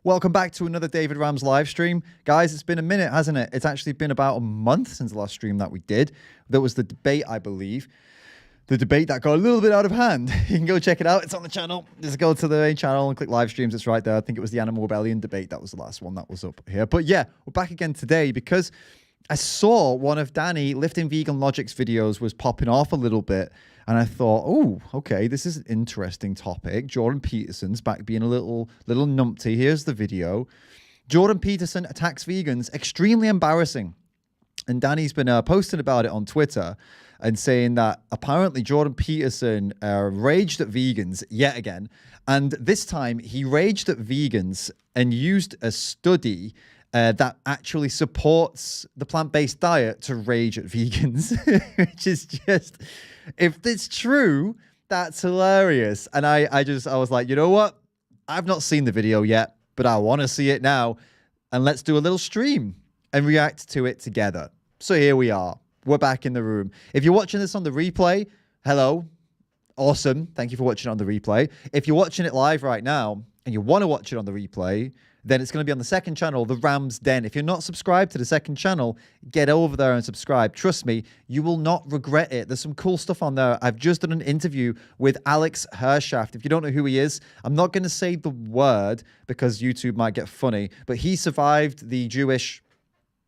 Welcome back to another David Rams live stream. Guys, it's been a minute, hasn't it? It's actually been about a month since the last stream that we did. That was the debate, I believe. The debate that got a little bit out of hand. You can go check it out. It's on the channel. Just go to the main channel and click live streams. It's right there. I think it was the Animal Rebellion debate. That was the last one that was up here. But yeah, we're back again today because I saw one of Danny Lifting Vegan Logic's videos was popping off a little bit. And I thought, oh, okay, this is an interesting topic. Jordan Peterson's back being a little numpty. Here's the video. Jordan Peterson attacks vegans. Extremely embarrassing. And Danny's been posting about it on Twitter and saying that apparently Jordan Peterson raged at vegans yet again. And this time he raged at vegans and used a study that actually supports the plant-based diet to rage at vegans, which is just, if it's true, that's hilarious. And I was like, you know what? I've not seen the video yet, but I want to see it now. And let's do a little stream and react to it together. So here we are. We're back in the room. If you're watching this on the replay, hello. Awesome. Thank you for watching it on the replay. If you're watching it live right now and you want to watch it on the replay, then it's going to be on the second channel, The Rams Den. If you're not subscribed to the second channel, get over there and subscribe. Trust me, you will not regret it. There's some cool stuff on there. I've just done an interview with Alex Hershaft. If you don't know who he is, I'm not going to say the word because YouTube might get funny, but he survived the Jewish,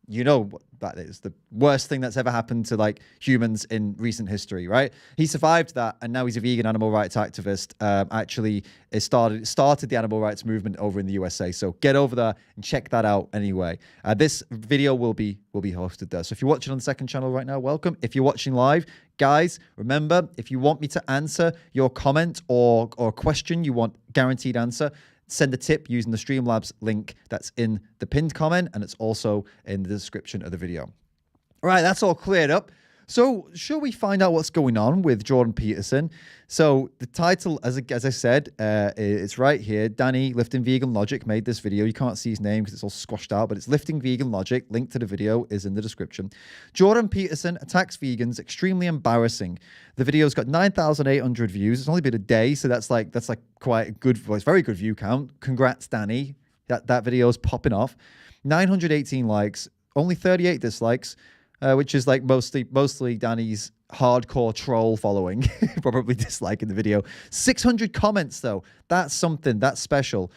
you know what that is, the worst thing that's ever happened to like humans in recent history, right? He survived that, and now he's a vegan animal rights activist. Actually, it started the animal rights movement over in the USA. So get over there and check that out anyway. This video will be hosted there. So if you're watching on the second channel right now, welcome. If you're watching live, guys, remember, if you want me to answer your comment or question, you want guaranteed answer, send a tip using the Streamlabs link that's in the pinned comment, and it's also in the description of the video. All right, that's all cleared up. So shall we find out what's going on with Jordan Peterson? So the title, as I said, it's right here. Danny Lifting Vegan Logic made this video. You can't see his name because it's all squashed out, but it's Lifting Vegan Logic. Link to the video is in the description. Jordan Peterson attacks vegans. Extremely embarrassing. The video's got 9,800 views. It's only been a day, so that's like quite a good, well, it's very good view count. Congrats, Danny. That video is popping off. 918 likes, only 38 dislikes. Which is like mostly Danny's hardcore troll following, probably disliking the video. 600 comments though. That's something, that's special.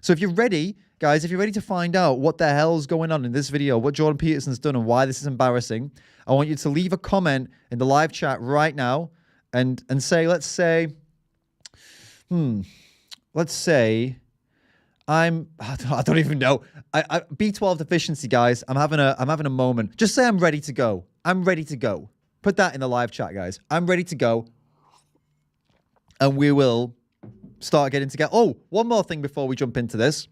So if you're ready, guys, if you're ready to find out what the hell's going on in this video, what Jordan Peterson's done and why this is embarrassing, I want you to leave a comment in the live chat right now and say, let's say, I don't even know. B12 deficiency, guys. I'm having a moment. Just say I'm ready to go. I'm ready to go. Put that in the live chat, guys. I'm ready to go. And we will start getting together. Oh, one more thing before we jump into this.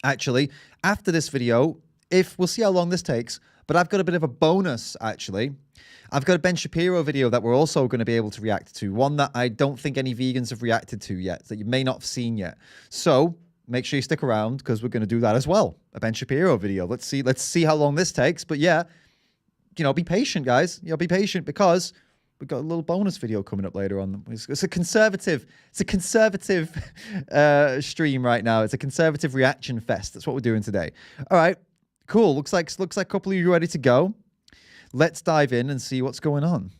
Actually, after this video, we'll see how long this takes, but I've got a bit of a bonus, actually. I've got a Ben Shapiro video that we're also going to be able to react to. One that I don't think any vegans have reacted to yet, that you may not have seen yet. So make sure you stick around because we're going to do that as well. A Ben Shapiro video. Let's see how long this takes. But yeah, you know, be patient, guys. You know, be patient because we've got a little bonus video coming up later on. It's a conservative stream right now. It's a conservative reaction fest. That's what we're doing today. All right, cool. Looks like a couple of you ready to go. Let's dive in and see what's going on.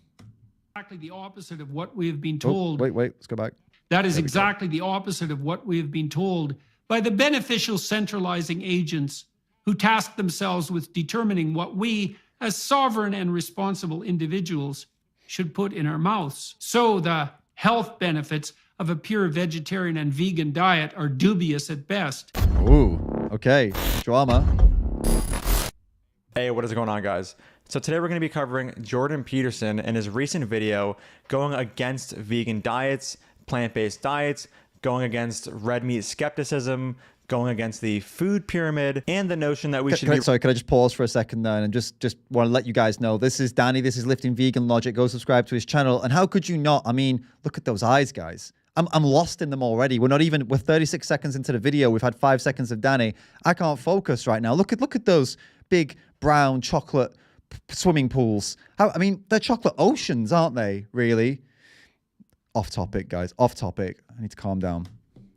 Exactly the opposite of what we have been told. Oh, wait, let's go back. That is exactly the opposite of what we have been told by the beneficial centralizing agents who task themselves with determining what we, as sovereign and responsible individuals, should put in our mouths. So the health benefits of a pure vegetarian and vegan diet are dubious at best. Ooh, okay, drama. Hey, what is going on, guys? So today we're going to be covering Jordan Peterson and his recent video going against vegan diets, plant-based diets, going against red meat skepticism, going against the food pyramid, and the notion that we should Sorry, can I just pause for a second there and just want to let you guys know, this is Danny, this is Lifting Vegan Logic. Go subscribe to his channel. And how could you not? I mean, look at those eyes, guys. I'm lost in them already. We're 36 seconds into the video. We've had 5 seconds of Danny. I can't focus right now. Look at those big brown chocolate swimming pools. I mean, they're chocolate oceans, aren't they, really? Off topic, guys. Off topic. I need to calm down.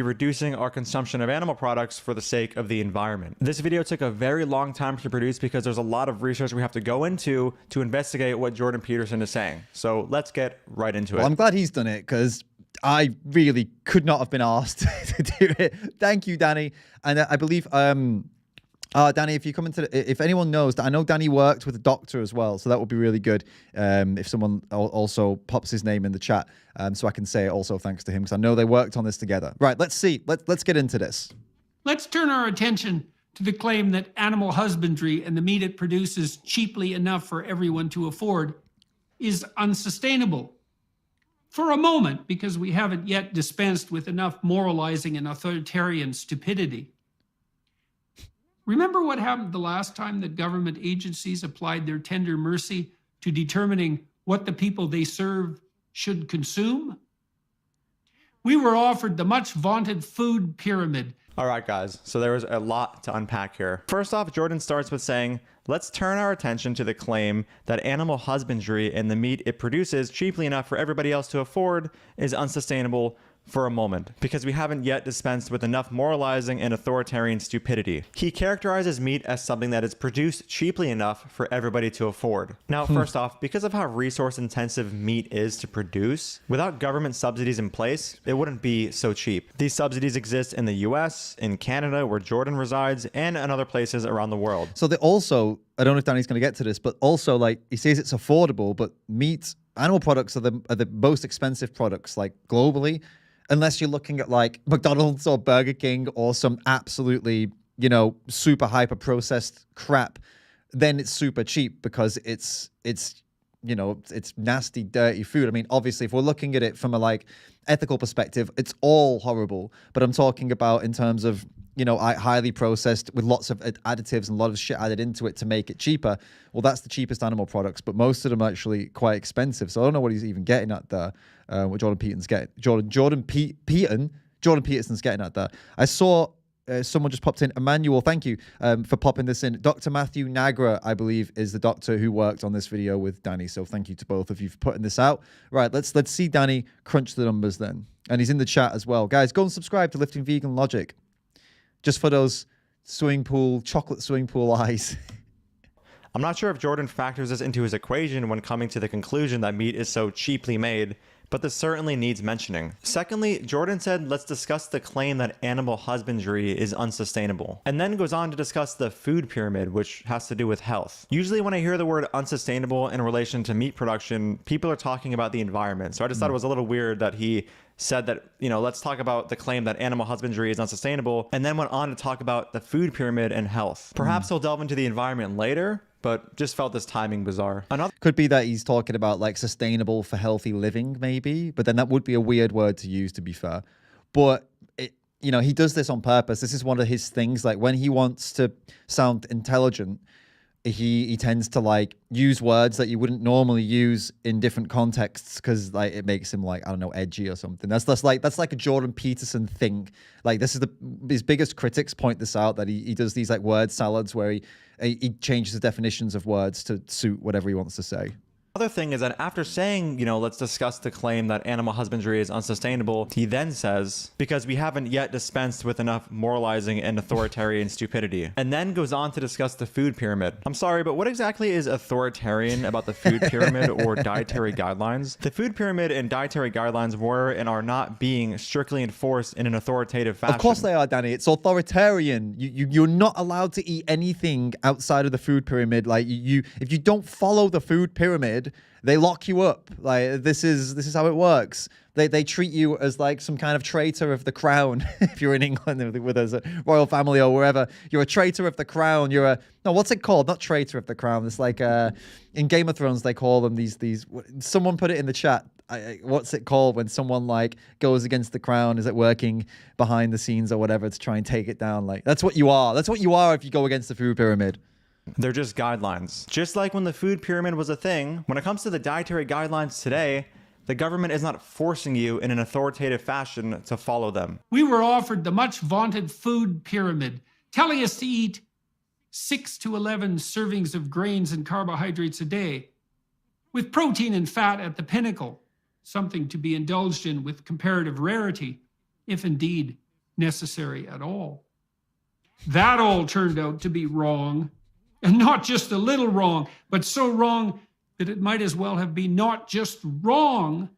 reducing our consumption of animal products for the sake of the environment. This video took a very long time to produce because there's a lot of research we have to go into to investigate what Jordan Peterson is saying. So let's get right into it. Well, I'm glad he's done it because I really could not have been asked to do it. Thank you, Danny. And I believe, Danny, if you come into, if anyone knows, I know Danny worked with a doctor as well, so that would be really good if someone also pops his name in the chat, so I can say also thanks to him because I know they worked on this together. Right, let's see. Let's get into this. Let's turn our attention to the claim that animal husbandry and the meat it produces cheaply enough for everyone to afford is unsustainable. For a moment, because we haven't yet dispensed with enough moralizing and authoritarian stupidity. Remember what happened the last time that government agencies applied their tender mercy to determining what the people they serve should consume? We were offered the much vaunted food pyramid. All right, guys, so there was a lot to unpack here. First off, Jordan starts with saying, let's turn our attention to the claim that animal husbandry and the meat it produces cheaply enough for everybody else to afford is unsustainable for a moment, because we haven't yet dispensed with enough moralizing and authoritarian stupidity. He characterizes meat as something that is produced cheaply enough for everybody to afford. Now, first off, because of how resource intensive meat is to produce, without government subsidies in place, it wouldn't be so cheap. These subsidies exist in the US, in Canada, where Jordan resides, and in other places around the world. So they also, I don't know if Danny's going to get to this, but also like he says it's affordable, but animal products are the most expensive products like globally. Unless you're looking at like McDonald's or Burger King or some absolutely, super hyper processed crap, then it's super cheap because it's nasty, dirty food. I mean, obviously, if we're looking at it from a like ethical perspective, it's all horrible. But I'm talking about in terms of, highly processed with lots of additives and a lot of shit added into it to make it cheaper. Well, that's the cheapest animal products, but most of them are actually quite expensive. So I don't know what he's even getting at there. What Jordan Peterson's getting at there. I saw someone just popped in. Emmanuel, thank you for popping this in. Dr. Matthew Nagra, I believe, is the doctor who worked on this video with Danny. So thank you to both of you for putting this out. Right, let's see Danny crunch the numbers then. And he's in the chat as well. Guys, go and subscribe to Lifting Vegan Logic. Just for those chocolate swimming pool eyes. I'm not sure if Jordan factors this into his equation when coming to the conclusion that meat is so cheaply made, but this certainly needs mentioning. Secondly, Jordan said, let's discuss the claim that animal husbandry is unsustainable, and then goes on to discuss the food pyramid, which has to do with health. Usually when I hear the word unsustainable in relation to meat production, people are talking about the environment. So I just thought it was a little weird that he said that, let's talk about the claim that animal husbandry is unsustainable, and then went on to talk about the food pyramid and health. Perhaps he'll delve into the environment later, but just felt this timing bizarre. Could be that he's talking about like sustainable for healthy living, maybe, but then that would be a weird word to use, to be fair. But he does this on purpose. This is one of his things. Like when he wants to sound intelligent, he tends to like use words that you wouldn't normally use in different contexts because like it makes him like, I don't know, edgy or something. That's like a Jordan Peterson thing. Like this is his biggest critics point this out, that he does these like word salads where he changes the definitions of words to suit whatever he wants to say. Other thing is that after saying, let's discuss the claim that animal husbandry is unsustainable, he then says, because we haven't yet dispensed with enough moralizing and authoritarian stupidity, and then goes on to discuss the food pyramid. I'm sorry, but what exactly is authoritarian about the food pyramid or dietary guidelines? The food pyramid and dietary guidelines were and are not being strictly enforced in an authoritative fashion. Of course they are, Danny. It's authoritarian. You're not allowed to eat anything outside of the food pyramid. Like if you don't follow the food pyramid, they lock you up. Like this is how it works. They treat you as like some kind of traitor of the crown. If you're in England with a royal family or wherever, you're a traitor of the crown. What's it called? Not traitor of the crown. It's like in Game of Thrones they call them these. Someone put it in the chat. What's it called when someone like goes against the crown? Is it working behind the scenes or whatever to try and take it down? Like that's what you are. That's what you are if you go against the food pyramid. They're just guidelines. Just like when the food pyramid was a thing, when it comes to the dietary guidelines today, the government is not forcing you in an authoritative fashion to follow them. We were offered the much vaunted food pyramid, telling us to eat 6 to 11 servings of grains and carbohydrates a day, with protein and fat at the pinnacle, something to be indulged in with comparative rarity, if indeed necessary at all. That all turned out to be wrong, and not just a little wrong, but so wrong that it might as well have been not just wrong,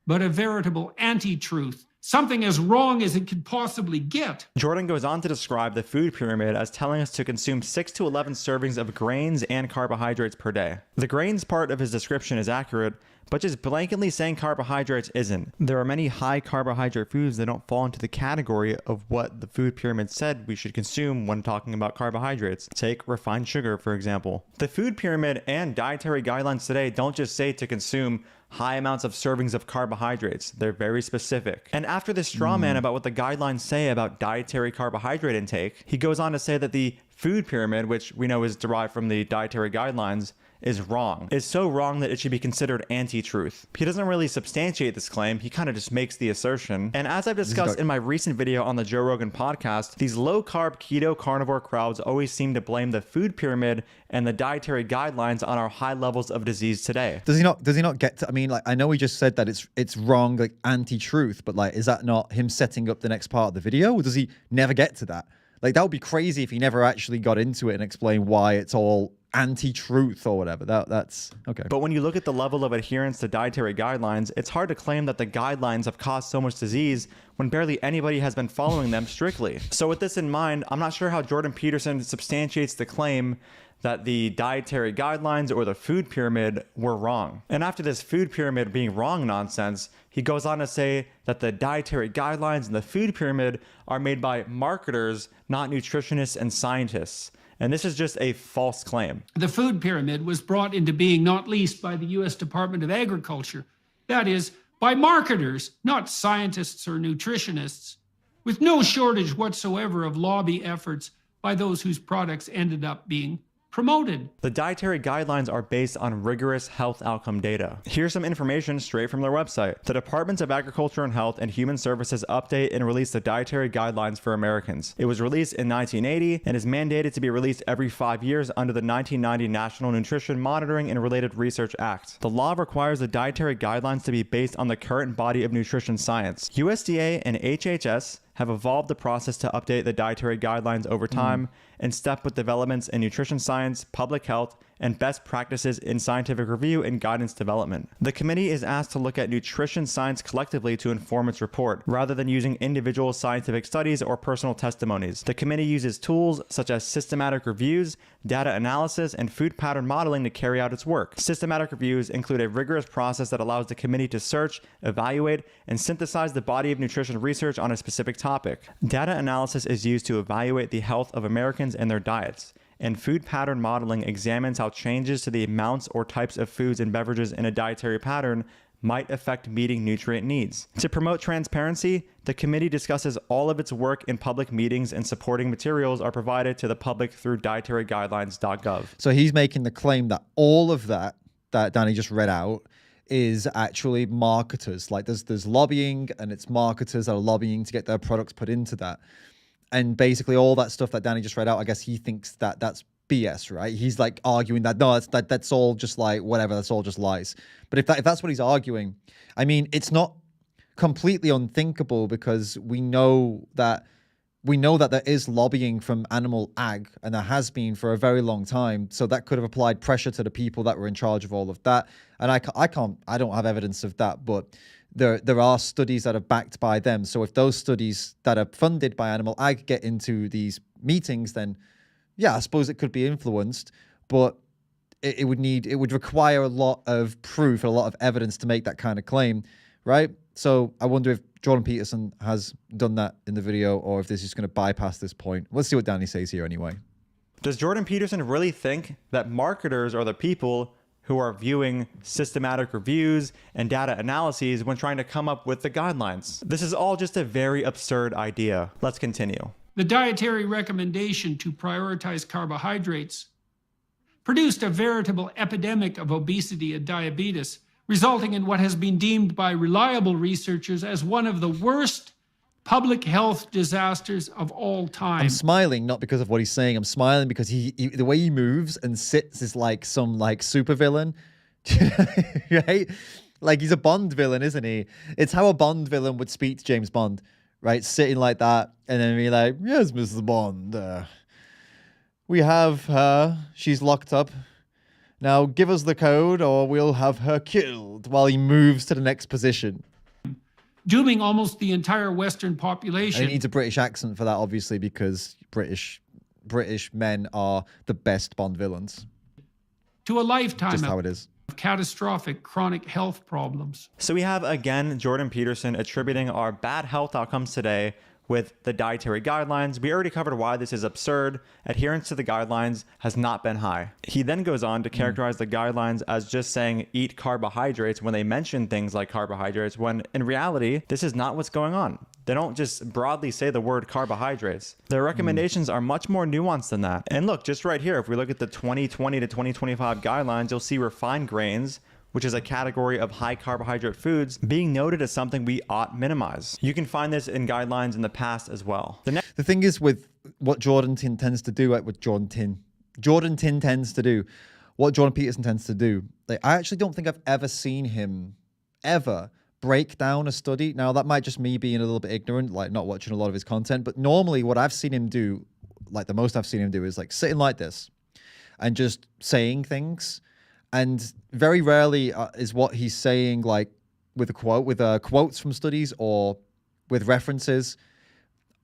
but a veritable anti-truth. Something as wrong as it could possibly get. Jordan goes on to describe the food pyramid as telling us to consume 6 to 11 servings of grains and carbohydrates per day. The grains part of his description is accurate, but just blanketly saying carbohydrates isn't. There are many high carbohydrate foods that don't fall into the category of what the food pyramid said we should consume when talking about carbohydrates. Take refined sugar, for example. The food pyramid and dietary guidelines today don't just say to consume high amounts of servings of carbohydrates. They're very specific. And after this straw man about what the guidelines say about dietary carbohydrate intake, he goes on to say that the food pyramid, which we know is derived from the dietary guidelines, is wrong. It's so wrong that it should be considered anti-truth. He doesn't really substantiate this claim, he kind of just makes the assertion. And as I've discussed in my recent video on the Joe Rogan podcast, these low-carb keto carnivore crowds always seem to blame the food pyramid and the dietary guidelines on our high levels of disease today. Does he not get to, I mean, like, I know he just said that it's wrong, like anti-truth, but like, is that not him setting up the next part of the video? Or does he never get to that? Like, that would be crazy if he never actually got into it and explained why it's all anti-truth or whatever. That's okay. But when you look at the level of adherence to dietary guidelines, it's hard to claim that the guidelines have caused so much disease when barely anybody has been following them strictly. So with this in mind, I'm not sure how Jordan Peterson substantiates the claim that the dietary guidelines or the food pyramid were wrong. And after this food pyramid being wrong nonsense, he goes on to say that the dietary guidelines and the food pyramid are made by marketers, not nutritionists and scientists. And this is just a false claim. The food pyramid was brought into being not least by the U.S. Department of Agriculture. That is, by marketers, not scientists or nutritionists, with no shortage whatsoever of lobby efforts by those whose products ended up being promoted. The dietary guidelines are based on rigorous health outcome data. Here's some information straight from their website. The Departments of Agriculture and Health and Human Services update and release the dietary guidelines for Americans. It was released in 1980 and is mandated to be released every 5 years under the 1990 National Nutrition Monitoring and Related Research Act. The law requires the dietary guidelines to be based on the current body of nutrition science. USDA and HHS have evolved the process to update the dietary guidelines over time in step with developments in nutrition science, public health, and best practices in scientific review and guidance development. The committee is asked to look at nutrition science collectively to inform its report, rather than using individual scientific studies or personal testimonies. The committee uses tools such as systematic reviews, data analysis, and food pattern modeling to carry out its work. Systematic reviews include a rigorous process that allows the committee to search, evaluate, and synthesize the body of nutrition research on a specific topic. Data analysis is used to evaluate the health of Americans and their diets. And food pattern modeling examines how changes to the amounts or types of foods and beverages in a dietary pattern might affect meeting nutrient needs. To promote transparency, the committee discusses all of its work in public meetings, and supporting materials are provided to the public through dietaryguidelines.gov. So he's making the claim that all of that Danny just read out is actually marketers. Like there's lobbying, and it's marketers that are lobbying to get their products put into that. And basically all that stuff that Danny just read out, I guess he thinks that that's BS, right? He's like arguing that, no, that's all just like whatever, that's all just lies. But if that's what he's arguing, I mean, it's not completely unthinkable, because we know that there is lobbying from animal ag, and there has been for a very long time. So that could have applied pressure to the people that were in charge of all of that. And I don't have evidence of that, but there are studies that are backed by them. So if those studies that are funded by animal ag get into these meetings, then yeah, I suppose it could be influenced, but it would require a lot of proof, a lot of evidence to make that kind of claim, right? So I wonder if Jordan Peterson has done that in the video, or if this is going to bypass this point. Let's see what Danny says here anyway. Does Jordan Peterson really think that marketers are the people who are viewing systematic reviews and data analyses when trying to come up with the guidelines? This is all just a very absurd idea. Let's continue. The dietary recommendation to prioritize carbohydrates produced a veritable epidemic of obesity and diabetes, resulting in what has been deemed by reliable researchers as one of the worst public health disasters of all time. I'm smiling not because of what he's saying. I'm smiling because he the way he moves and sits is like some supervillain, right? Like he's a Bond villain, isn't he? It's how a Bond villain would speak to James Bond, right? Sitting like that, and then be like, yes, Mrs. Bond, we have her. She's locked up. Now give us the code or we'll have her killed, while he moves to the next position. dooming almost the entire Western And population. he needs a British accent for that, obviously, because British men are the best Bond villains. To a lifetime Just how it is. of catastrophic chronic health problems. So we have, again, Jordan Peterson attributing our bad health outcomes today with the dietary guidelines. We already covered why this is absurd. Adherence to the guidelines has not been high. He then goes on to characterize the guidelines as just saying eat carbohydrates when they mention things like carbohydrates, when in reality, this is not what's going on. They don't just broadly say the word carbohydrates. Their recommendations are much more nuanced than that. And look, just right here, if we look at the 2020 to 2025 guidelines, you'll see refined grains, which is a category of high carbohydrate foods, being noted as something we ought minimize. You can find this in guidelines in the past as well. The thing is with what Jordan Tin tends to do, like with Jordan Tin tends to do, what Jordan Peterson tends to do, like, I actually don't think I've ever seen him ever break down a study. Now, that might just me being a little bit ignorant, like not watching a lot of his content, but normally what I've seen him do, like the most I've seen him do, is like sitting like this and just saying things. And very rarely is what he's saying like with a quote, with quotes from studies or with references.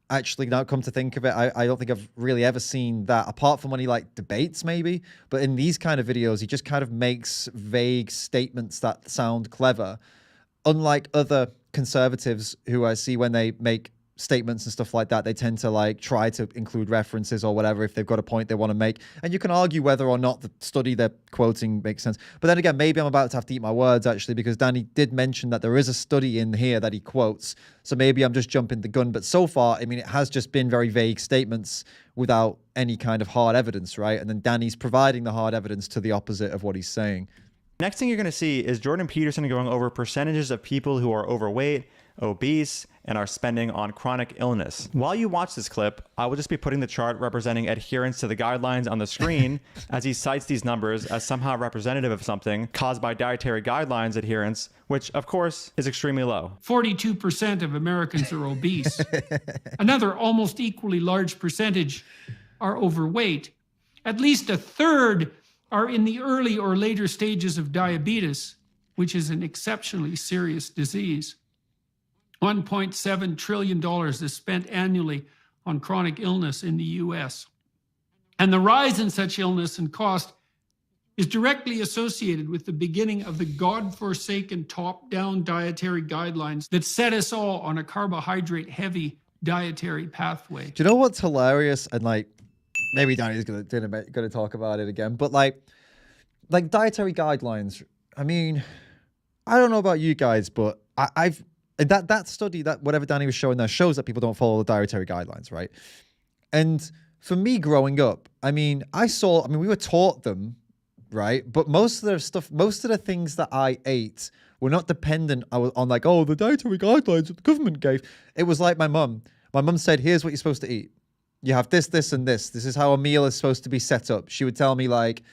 Actually, now come to think of it, I don't think I've really ever seen that, apart from when he like debates maybe. But in these kind of videos, he just kind of makes vague statements that sound clever. Unlike other conservatives who I see when they make statements and stuff like that, they tend to like try to include references or whatever if they've got a point they want to make. And you can argue whether or not the study they're quoting makes sense. But then again, maybe I'm about to have to eat my words actually, because Danny did mention that there is a study in here that he quotes. So maybe I'm just jumping the gun. But so far, I mean, it has just been very vague statements without any kind of hard evidence, right? And then Danny's providing the hard evidence to the opposite of what he's saying. Next thing you're going to see is Jordan Peterson going over percentages of people who are overweight, obese, and are spending on chronic illness. While you watch this clip, I will just be putting the chart representing adherence to the guidelines on the screen as he cites these numbers as somehow representative of something caused by dietary guidelines adherence, which of course is extremely low. 42% of Americans are obese. Another almost equally large percentage are overweight. At least a third are in the early or later stages of diabetes, which is an exceptionally serious disease. $1.7 trillion is spent annually on chronic illness in the US. And the rise in such illness and cost is directly associated with the beginning of the godforsaken top-down dietary guidelines that set us all on a carbohydrate-heavy dietary pathway. Do you know what's hilarious? And like, maybe Danny's gonna talk about it again, but like dietary guidelines. I mean, I don't know about you guys, but I've that study, that whatever Danny was showing there, shows that people don't follow the dietary guidelines, right? And for me growing up, I mean, we were taught them, right? But most of the things that I ate were not dependent on like, oh, the dietary guidelines that the government gave. It was like my mum. My mum said, here's what you're supposed to eat. You have this, this, and this. This is how a meal is supposed to be set up. She would tell me like,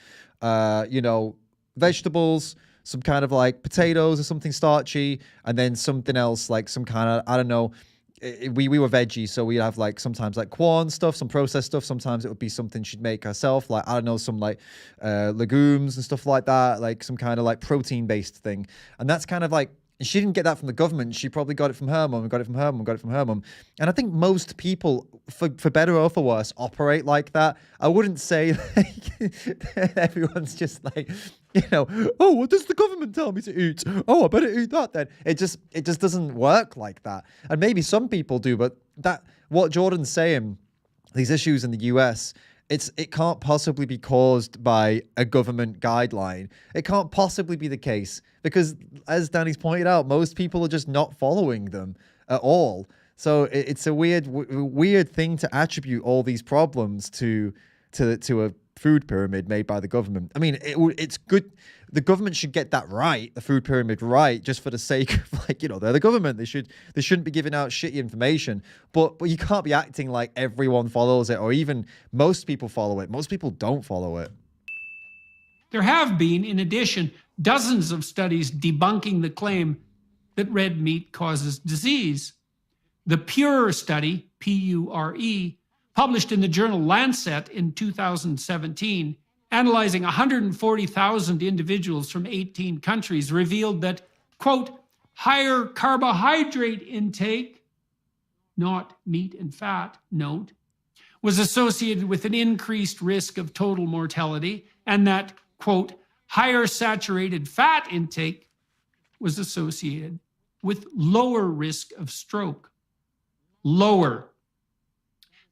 vegetables, some kind of like potatoes or something starchy, and then something else like some kind of, I don't know. We were veggie, so we'd have like sometimes like corn stuff, some processed stuff. Sometimes it would be something she'd make herself, like I don't know, some like legumes and stuff like that, like some kind of like protein-based thing. And that's kind of like, she didn't get that from the government. She probably got it from her mum, got it from her mum, got it from her mum. And I think most people, for better or for worse, operate like that. I wouldn't say like everyone's just like, oh, what does the government tell me to eat? Oh, I better eat that then. It just doesn't work like that. And maybe some people do, but what Jordan's saying, these issues in the US, it can't possibly be caused by a government guideline. It can't possibly be the case because, as Danny's pointed out, most people are just not following them at all. So it's a weird thing to attribute all these problems to a food pyramid made by the government. I mean, it's good. The government should get that right, the food pyramid right, just for the sake of like, they're the government. They shouldn't be giving out shitty information. But you can't be acting like everyone follows it, or even most people follow it. Most people don't follow it. There have been, in addition, dozens of studies debunking the claim that red meat causes disease. The PURE study, P-U-R-E, published in the journal Lancet in 2017, analyzing 140,000 individuals from 18 countries, revealed that, quote, higher carbohydrate intake, not meat and fat, note, was associated with an increased risk of total mortality, and that, quote, higher saturated fat intake was associated with lower risk of stroke. Lower.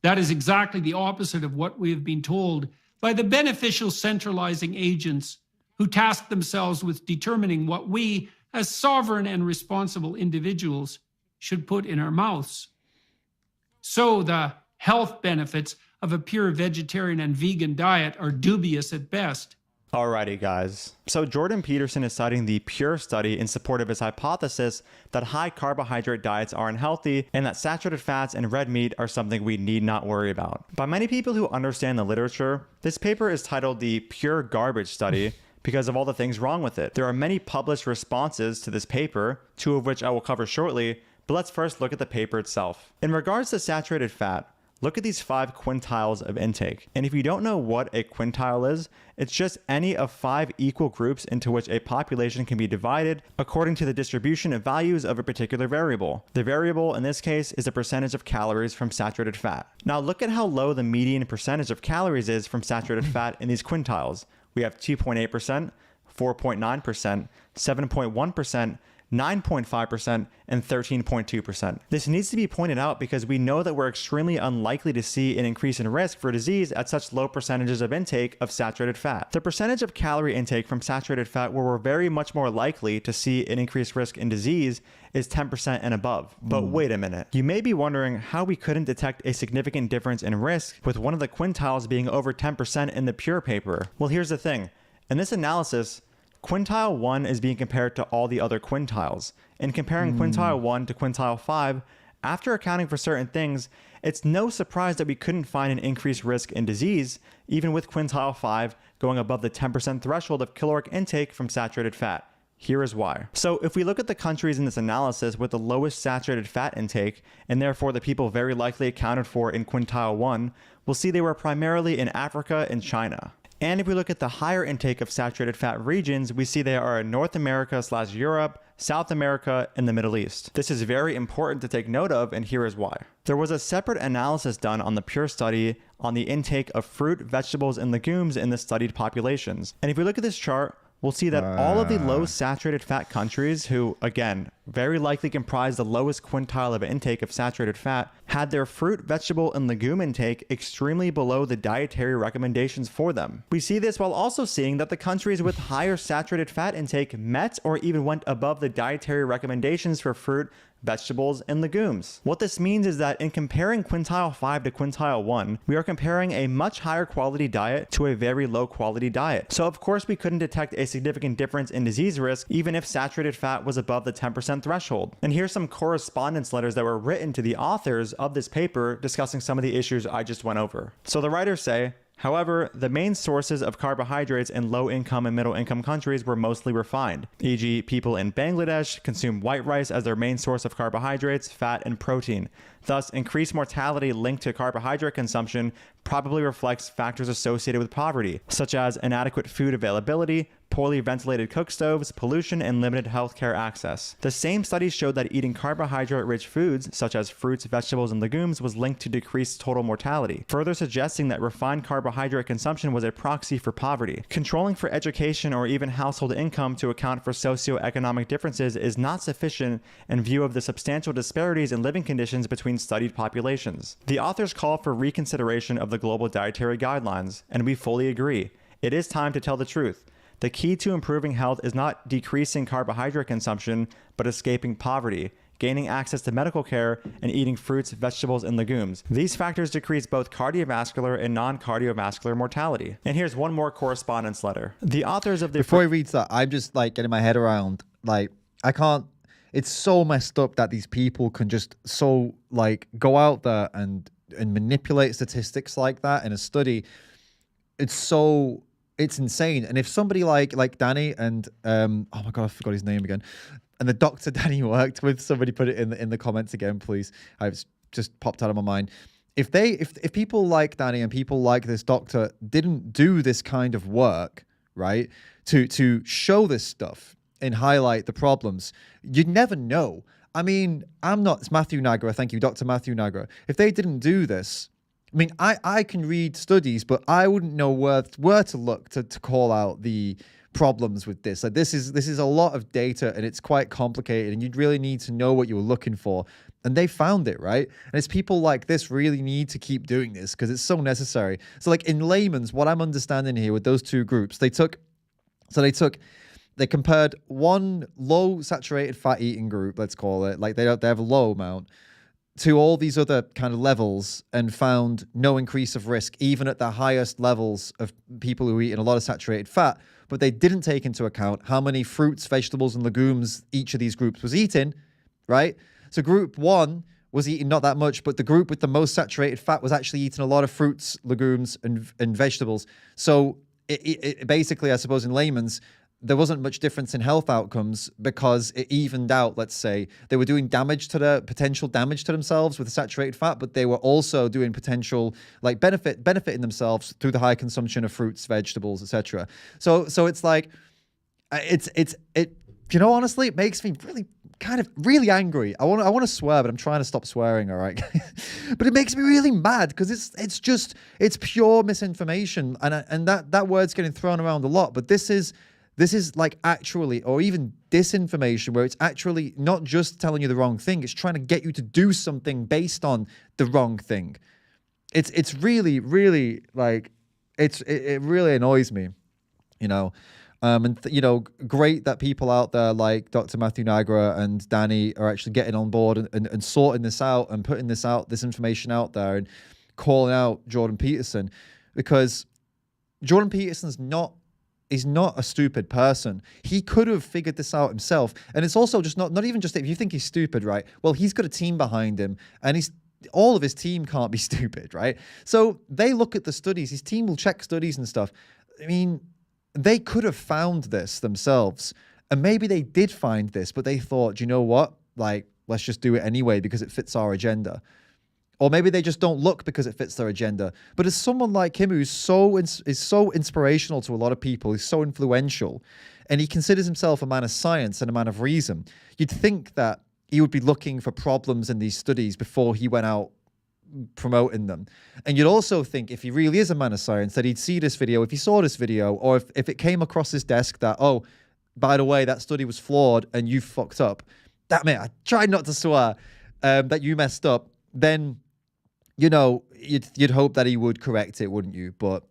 That is exactly the opposite of what we have been told by the beneficial centralizing agents who task themselves with determining what we, as sovereign and responsible individuals, should put in our mouths. So the health benefits of a pure vegetarian and vegan diet are dubious at best. Alrighty, guys. So Jordan Peterson is citing the PURE study in support of his hypothesis that high carbohydrate diets are unhealthy and that saturated fats and red meat are something we need not worry about. By many people who understand the literature, this paper is titled the PURE Garbage Study because of all the things wrong with it. There are many published responses to this paper, two of which I will cover shortly, but let's first look at the paper itself. In regards to saturated fat, look at these 5 quintiles of intake. And if you don't know what a quintile is, it's just any of 5 equal groups into which a population can be divided according to the distribution of values of a particular variable. The variable in this case is the percentage of calories from saturated fat. Now look at how low the median percentage of calories is from saturated fat in these quintiles. We have 2.8%, 4.9%, 7.1%, 9.5%, and 13.2%. This needs to be pointed out because we know that we're extremely unlikely to see an increase in risk for disease at such low percentages of intake of saturated fat. The percentage of calorie intake from saturated fat where we're very much more likely to see an increased risk in disease is 10% and above. But wait a minute. You may be wondering how we couldn't detect a significant difference in risk with one of the quintiles being over 10% in the PURE paper. Well, here's the thing. In this analysis, quintile 1 is being compared to all the other quintiles. And comparing quintile 1 to quintile 5, after accounting for certain things, it's no surprise that we couldn't find an increased risk in disease, even with quintile 5 going above the 10% threshold of caloric intake from saturated fat. Here is why. So if we look at the countries in this analysis with the lowest saturated fat intake, and therefore the people very likely accounted for in quintile 1, we'll see they were primarily in Africa and China. And if we look at the higher intake of saturated fat regions, we see they are in North America/Europe, South America, and the Middle East. This is very important to take note of, and here is why. There was a separate analysis done on the PURE study on the intake of fruit, vegetables, and legumes in the studied populations. And if we look at this chart, we'll see that all of the low saturated fat countries who, again, very likely comprise the lowest quintile of intake of saturated fat, had their fruit, vegetable, and legume intake extremely below the dietary recommendations for them. We see this while also seeing that the countries with higher saturated fat intake met or even went above the dietary recommendations for fruit, vegetables, and legumes. What this means is that in comparing quintile 5 to quintile 1, we are comparing a much higher quality diet to a very low quality diet. So of course we couldn't detect a significant difference in disease risk even if saturated fat was above the 10% threshold. And here's some correspondence letters that were written to the authors of this paper discussing some of the issues I just went over. So the writers say, however, the main sources of carbohydrates in low-income and middle-income countries were mostly refined, e.g. people in Bangladesh consume white rice as their main source of carbohydrates, fat, and protein. Thus, increased mortality linked to carbohydrate consumption probably reflects factors associated with poverty, such as inadequate food availability, poorly ventilated cook stoves, pollution, and limited healthcare access. The same studies showed that eating carbohydrate-rich foods, such as fruits, vegetables, and legumes, was linked to decreased total mortality, further suggesting that refined carbohydrate consumption was a proxy for poverty. Controlling for education or even household income to account for socioeconomic differences is not sufficient in view of the substantial disparities in living conditions between studied populations. The authors call for reconsideration of the global dietary guidelines, and we fully agree. It is time to tell the truth. The key to improving health is not decreasing carbohydrate consumption, but escaping poverty, gaining access to medical care, and eating fruits, vegetables, and legumes. These factors decrease both cardiovascular and non-cardiovascular mortality. And here's one more correspondence letter. The authors of the... Before he reads that, I'm just like getting my head around, like, I can't, it's so messed up that these people can just so like go out there and manipulate statistics like that in a study. It's insane. And if somebody like Danny and oh my god, I forgot his name again, and the doctor that he worked with, somebody put it in the comments again, please. I've just popped out of my mind. If people like Danny and people like this doctor didn't do this kind of work, right, to show this stuff and highlight the problems, you'd never know. I mean, it's Matthew Nagra. Thank you, Dr. Matthew Nagra. If they didn't do this, I mean, I can read studies, but I wouldn't know where to look to call out the problems with this. Like this is a lot of data, and it's quite complicated, and you'd really need to know what you were looking for. And they found it, right? And it's people like this really need to keep doing this because it's so necessary. So like in layman's, what I'm understanding here with those two groups, they compared one low saturated fat eating group, let's call it, like they have a low amount, to all these other kind of levels, and found no increase of risk, even at the highest levels of people who eat a lot of saturated fat. But they didn't take into account how many fruits, vegetables, and legumes each of these groups was eating, right? So group 1 was eating not that much, but the group with the most saturated fat was actually eating a lot of fruits, legumes, and vegetables. So it basically, I suppose in layman's, there wasn't much difference in health outcomes because it evened out. Let's say they were doing potential damage to themselves with the saturated fat, but they were also doing potential like benefiting themselves through the high consumption of fruits, vegetables, etc. So it's like honestly, it makes me really angry. I want to swear, but I'm trying to stop swearing. All right, but it makes me really mad because it's pure misinformation, and that word's getting thrown around a lot. But this is like actually, or even disinformation, where it's actually not just telling you the wrong thing, it's trying to get you to do something based on the wrong thing. It's really, really like, it really annoys me, great that people out there like Dr. Matthew Nagra and Danny are actually getting on board and sorting this out and putting this information out there and calling out Jordan Peterson, because Jordan Peterson's not a stupid person. He could have figured this out himself. And it's also just not even just if you think he's stupid, right? Well, he's got a team behind him, and all of his team can't be stupid, right? So they look at the studies. His team will check studies and stuff. I mean, they could have found this themselves, and maybe they did find this, but they thought, you know what? Like, let's just do it anyway because it fits our agenda. Or maybe they just don't look because it fits their agenda. But as someone like him who's is so inspirational to a lot of people, he's so influential, and he considers himself a man of science and a man of reason, you'd think that he would be looking for problems in these studies before he went out promoting them. And you'd also think, if he really is a man of science, that he'd see this video, if he saw this video, or if it came across his desk that, oh, by the way, that study was flawed and you fucked up. Damn it, I tried not to swear, that you messed up, then you'd hope that he would correct it, wouldn't you? But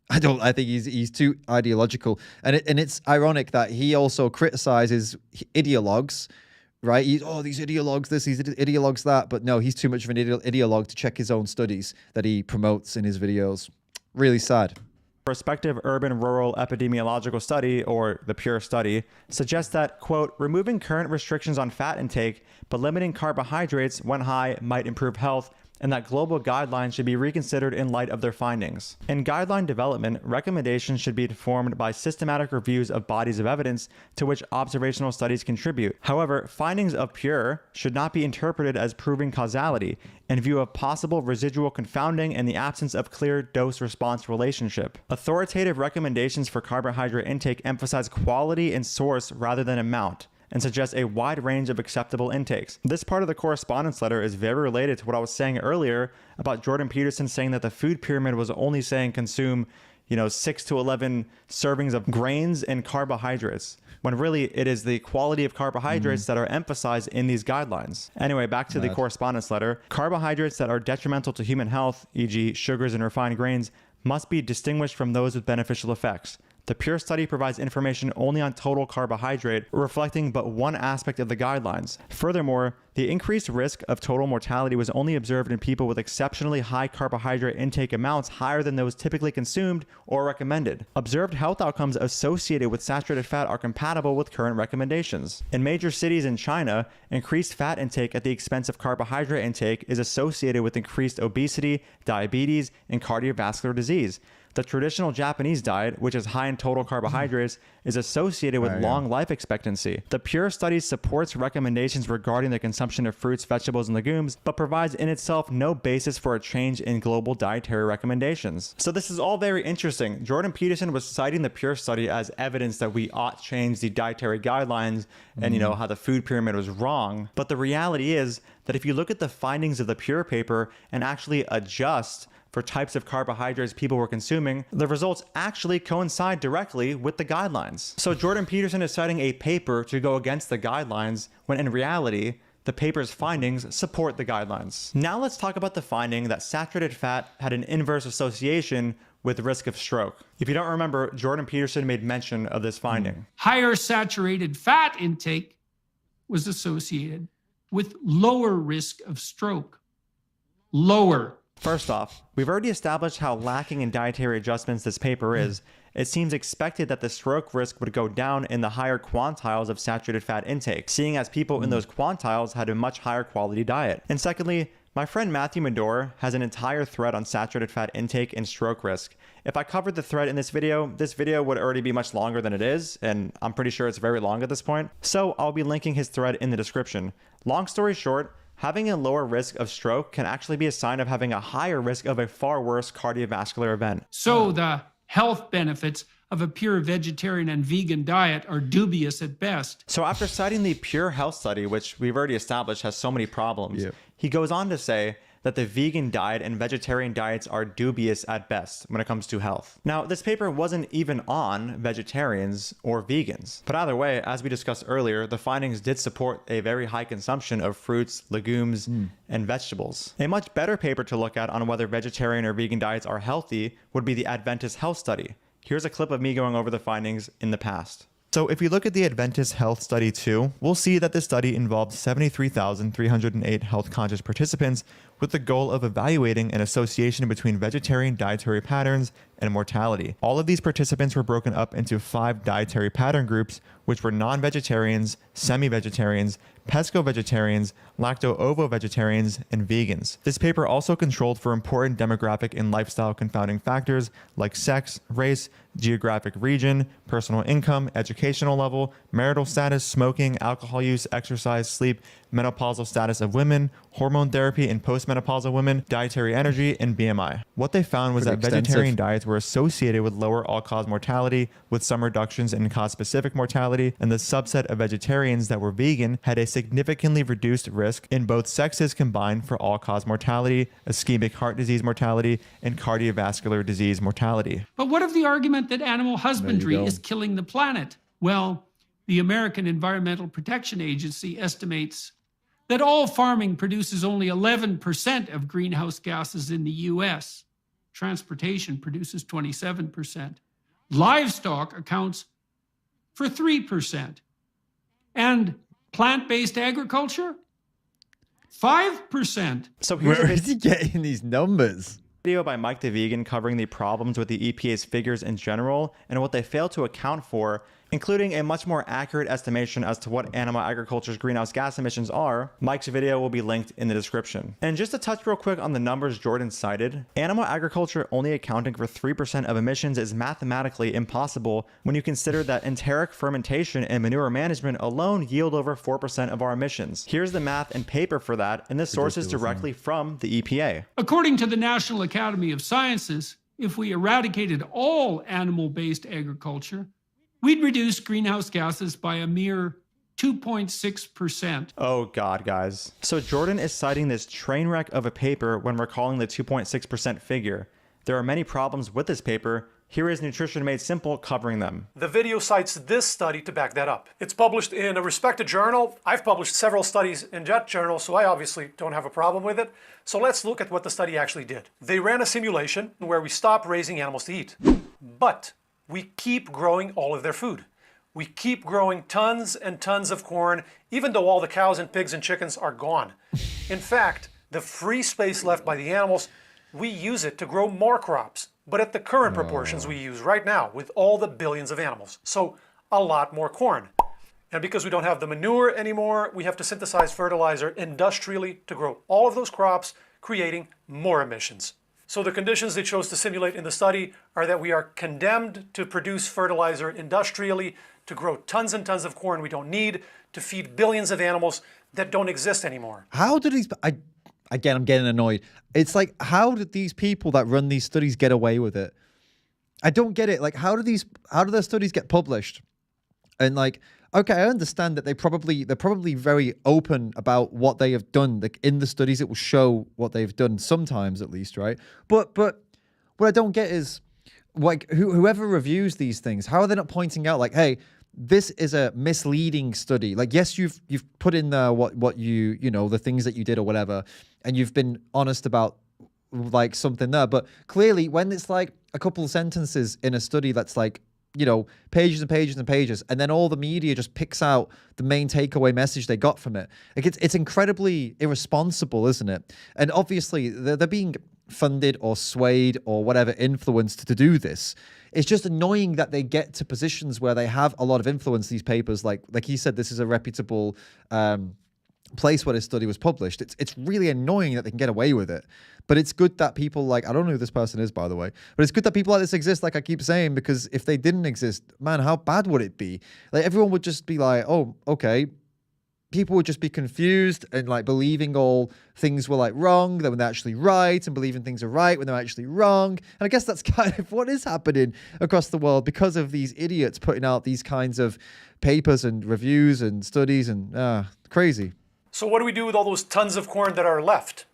I think he's too ideological, and it's ironic that he also criticizes ideologues, right? These ideologues this, these ideologues that, but no, he's too much of an ideologue to check his own studies that he promotes in his videos. Really sad. Prospective urban rural epidemiological study, or the PURE study, suggests that, quote, removing current restrictions on fat intake but limiting carbohydrates when high might improve health, and that global guidelines should be reconsidered in light of their findings. In guideline development, recommendations should be informed by systematic reviews of bodies of evidence to which observational studies contribute. However, findings of PURE should not be interpreted as proving causality in view of possible residual confounding and the absence of clear dose-response relationship. Authoritative recommendations for carbohydrate intake emphasize quality and source rather than amount, and suggests a wide range of acceptable intakes. This part of the correspondence letter is very related to what I was saying earlier about Jordan Peterson saying that the food pyramid was only saying consume, 6 to 11 servings of grains and carbohydrates, when really it is the quality of carbohydrates that are emphasized in these guidelines. Anyway, back to the correspondence letter. Carbohydrates that are detrimental to human health, e.g. sugars and refined grains, must be distinguished from those with beneficial effects. The PURE study provides information only on total carbohydrate, reflecting but one aspect of the guidelines. Furthermore, the increased risk of total mortality was only observed in people with exceptionally high carbohydrate intake amounts higher than those typically consumed or recommended. Observed health outcomes associated with saturated fat are compatible with current recommendations. In major cities in China, increased fat intake at the expense of carbohydrate intake is associated with increased obesity, diabetes, and cardiovascular disease. The traditional Japanese diet, which is high in total carbohydrates, is associated with long life expectancy. The PURE study supports recommendations regarding the consumption of fruits, vegetables, and legumes, but provides in itself no basis for a change in global dietary recommendations. So this is all very interesting. Jordan Peterson was citing the PURE study as evidence that we ought change the dietary guidelines and, you know, how the food pyramid was wrong. But the reality is that if you look at the findings of the PURE paper and actually adjust for types of carbohydrates people were consuming, the results actually coincide directly with the guidelines. So Jordan Peterson is citing a paper to go against the guidelines when in reality, the paper's findings support the guidelines. Now let's talk about the finding that saturated fat had an inverse association with risk of stroke. If you don't remember, Jordan Peterson made mention of this finding. Higher saturated fat intake was associated with lower risk of stroke. Lower. First off, we've already established how lacking in dietary adjustments this paper is. It seems expected that the stroke risk would go down in the higher quantiles of saturated fat intake, seeing as people in those quantiles had a much higher quality diet. And secondly, my friend Matthew Medor has an entire thread on saturated fat intake and stroke risk. If I covered the thread in this video would already be much longer than it is, and I'm pretty sure it's very long at this point. So I'll be linking his thread in the description. Long story short, having a lower risk of stroke can actually be a sign of having a higher risk of a far worse cardiovascular event. So the health benefits of a pure vegetarian and vegan diet are dubious at best. So after citing the PURE health study, which we've already established has so many problems, he goes on to say that the vegan diet and vegetarian diets are dubious at best when it comes to health. Now, this paper wasn't even on vegetarians or vegans. But either way, as we discussed earlier, the findings did support a very high consumption of fruits, legumes, and vegetables. A much better paper to look at on whether vegetarian or vegan diets are healthy would be the Adventist Health Study. Here's a clip of me going over the findings in the past. So if we look at the Adventist Health Study 2, we'll see that this study involved 73,308 health-conscious participants with the goal of evaluating an association between vegetarian dietary patterns and mortality. All of these participants were broken up into 5 dietary pattern groups, which were non-vegetarians, semi-vegetarians, pesco-vegetarians, lacto-ovo-vegetarians, and vegans. This paper also controlled for important demographic and lifestyle confounding factors like sex, race, geographic region, personal income, educational level, marital status, smoking, alcohol use, exercise, sleep, menopausal status of women, hormone therapy in postmenopausal women, dietary energy, and BMI. What they found was that vegetarian diets were associated with lower all-cause mortality, with some reductions in cause-specific mortality, and the subset of vegetarians that were vegan had a significantly reduced risk in both sexes combined for all-cause mortality, ischemic heart disease mortality, and cardiovascular disease mortality. But what of the argument that animal husbandry is killing the planet? Well, the American Environmental Protection Agency estimates that all farming produces only 11% of greenhouse gases in the US. Transportation produces 27%. Livestock accounts for 3%. And plant-based agriculture? 5%. So here's Where is he getting these numbers? video by Mike the Vegan covering the problems with the EPA's figures in general and what they fail to account for, including a much more accurate estimation as to what animal agriculture's greenhouse gas emissions are. Mike's video will be linked in the description. And just to touch real quick on the numbers Jordan cited, animal agriculture only accounting for 3% of emissions is mathematically impossible when you consider that enteric fermentation and manure management alone yield over 4% of our emissions. Here's the math and paper for that, and this source is directly from the EPA. According to the National Academy of Sciences, if we eradicated all animal-based agriculture, we'd reduce greenhouse gases by a mere 2.6%. Oh God, guys. So Jordan is citing this train wreck of a paper when recalling the 2.6% figure. There are many problems with this paper. Here is Nutrition Made Simple covering them. The video cites this study to back that up. It's published in a respected journal. I've published several studies in that journal, so I obviously don't have a problem with it. So let's look at what the study actually did. They ran a simulation where we stop raising animals to eat, but we keep growing all of their food. We keep growing tons and tons of corn, even though all the cows and pigs and chickens are gone. In fact, the free space left by the animals, we use it to grow more crops, but at the current proportions we use right now with all the billions of animals. So a lot more corn. And because we don't have the manure anymore, we have to synthesize fertilizer industrially to grow all of those crops, creating more emissions. So the conditions they chose to simulate in the study are that we are condemned to produce fertilizer industrially, to grow tons and tons of corn we don't need, to feed billions of animals that don't exist anymore. How do these... Again, I'm getting annoyed. It's like, how did these people that run these studies get away with it? I don't get it. Like, how do their studies get published? And like, okay, I understand that they're probably very open about what they have done. Like in the studies, it will show what they've done sometimes, at least, right? But what I don't get is, like, whoever reviews these things, how are they not pointing out, like, hey, this is a misleading study. Like, yes, you've put in there what you know, the things that you did or whatever, and you've been honest about like something there. But clearly, when it's like a couple of sentences in a study that's like, you know, pages and pages and pages, and then all the media just picks out the main takeaway message they got from it. Like, it's incredibly irresponsible, isn't it? And obviously, they're being funded or swayed or whatever, influenced to do this. It's just annoying that they get to positions where they have a lot of influence, these papers. Like he said, this is a reputable place where this study was published. It's really annoying that they can get away with it. But it's good that people like, I don't know who this person is, by the way, but it's good that people like this exist, like I keep saying, because if they didn't exist, man, how bad would it be? Like, everyone would just be like, oh, okay. People would just be confused and like believing all things were like wrong, then when they're actually right, and believing things are right when they're actually wrong. And I guess that's kind of what is happening across the world because of these idiots putting out these kinds of papers and reviews and studies, and crazy. So what do we do with all those tons of corn that are left?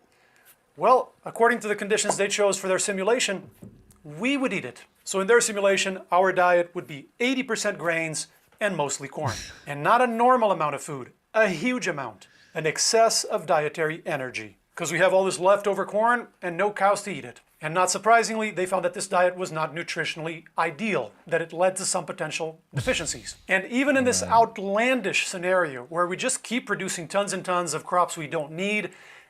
Well, according to the conditions they chose for their simulation, we would eat it. So in their simulation, our diet would be 80% grains and mostly corn. And not a normal amount of food, a huge amount, an excess of dietary energy. Because we have all this leftover corn and no cows to eat it. And not surprisingly, they found that this diet was not nutritionally ideal, that it led to some potential deficiencies. And even in this outlandish scenario where we just keep producing tons and tons of crops we don't need,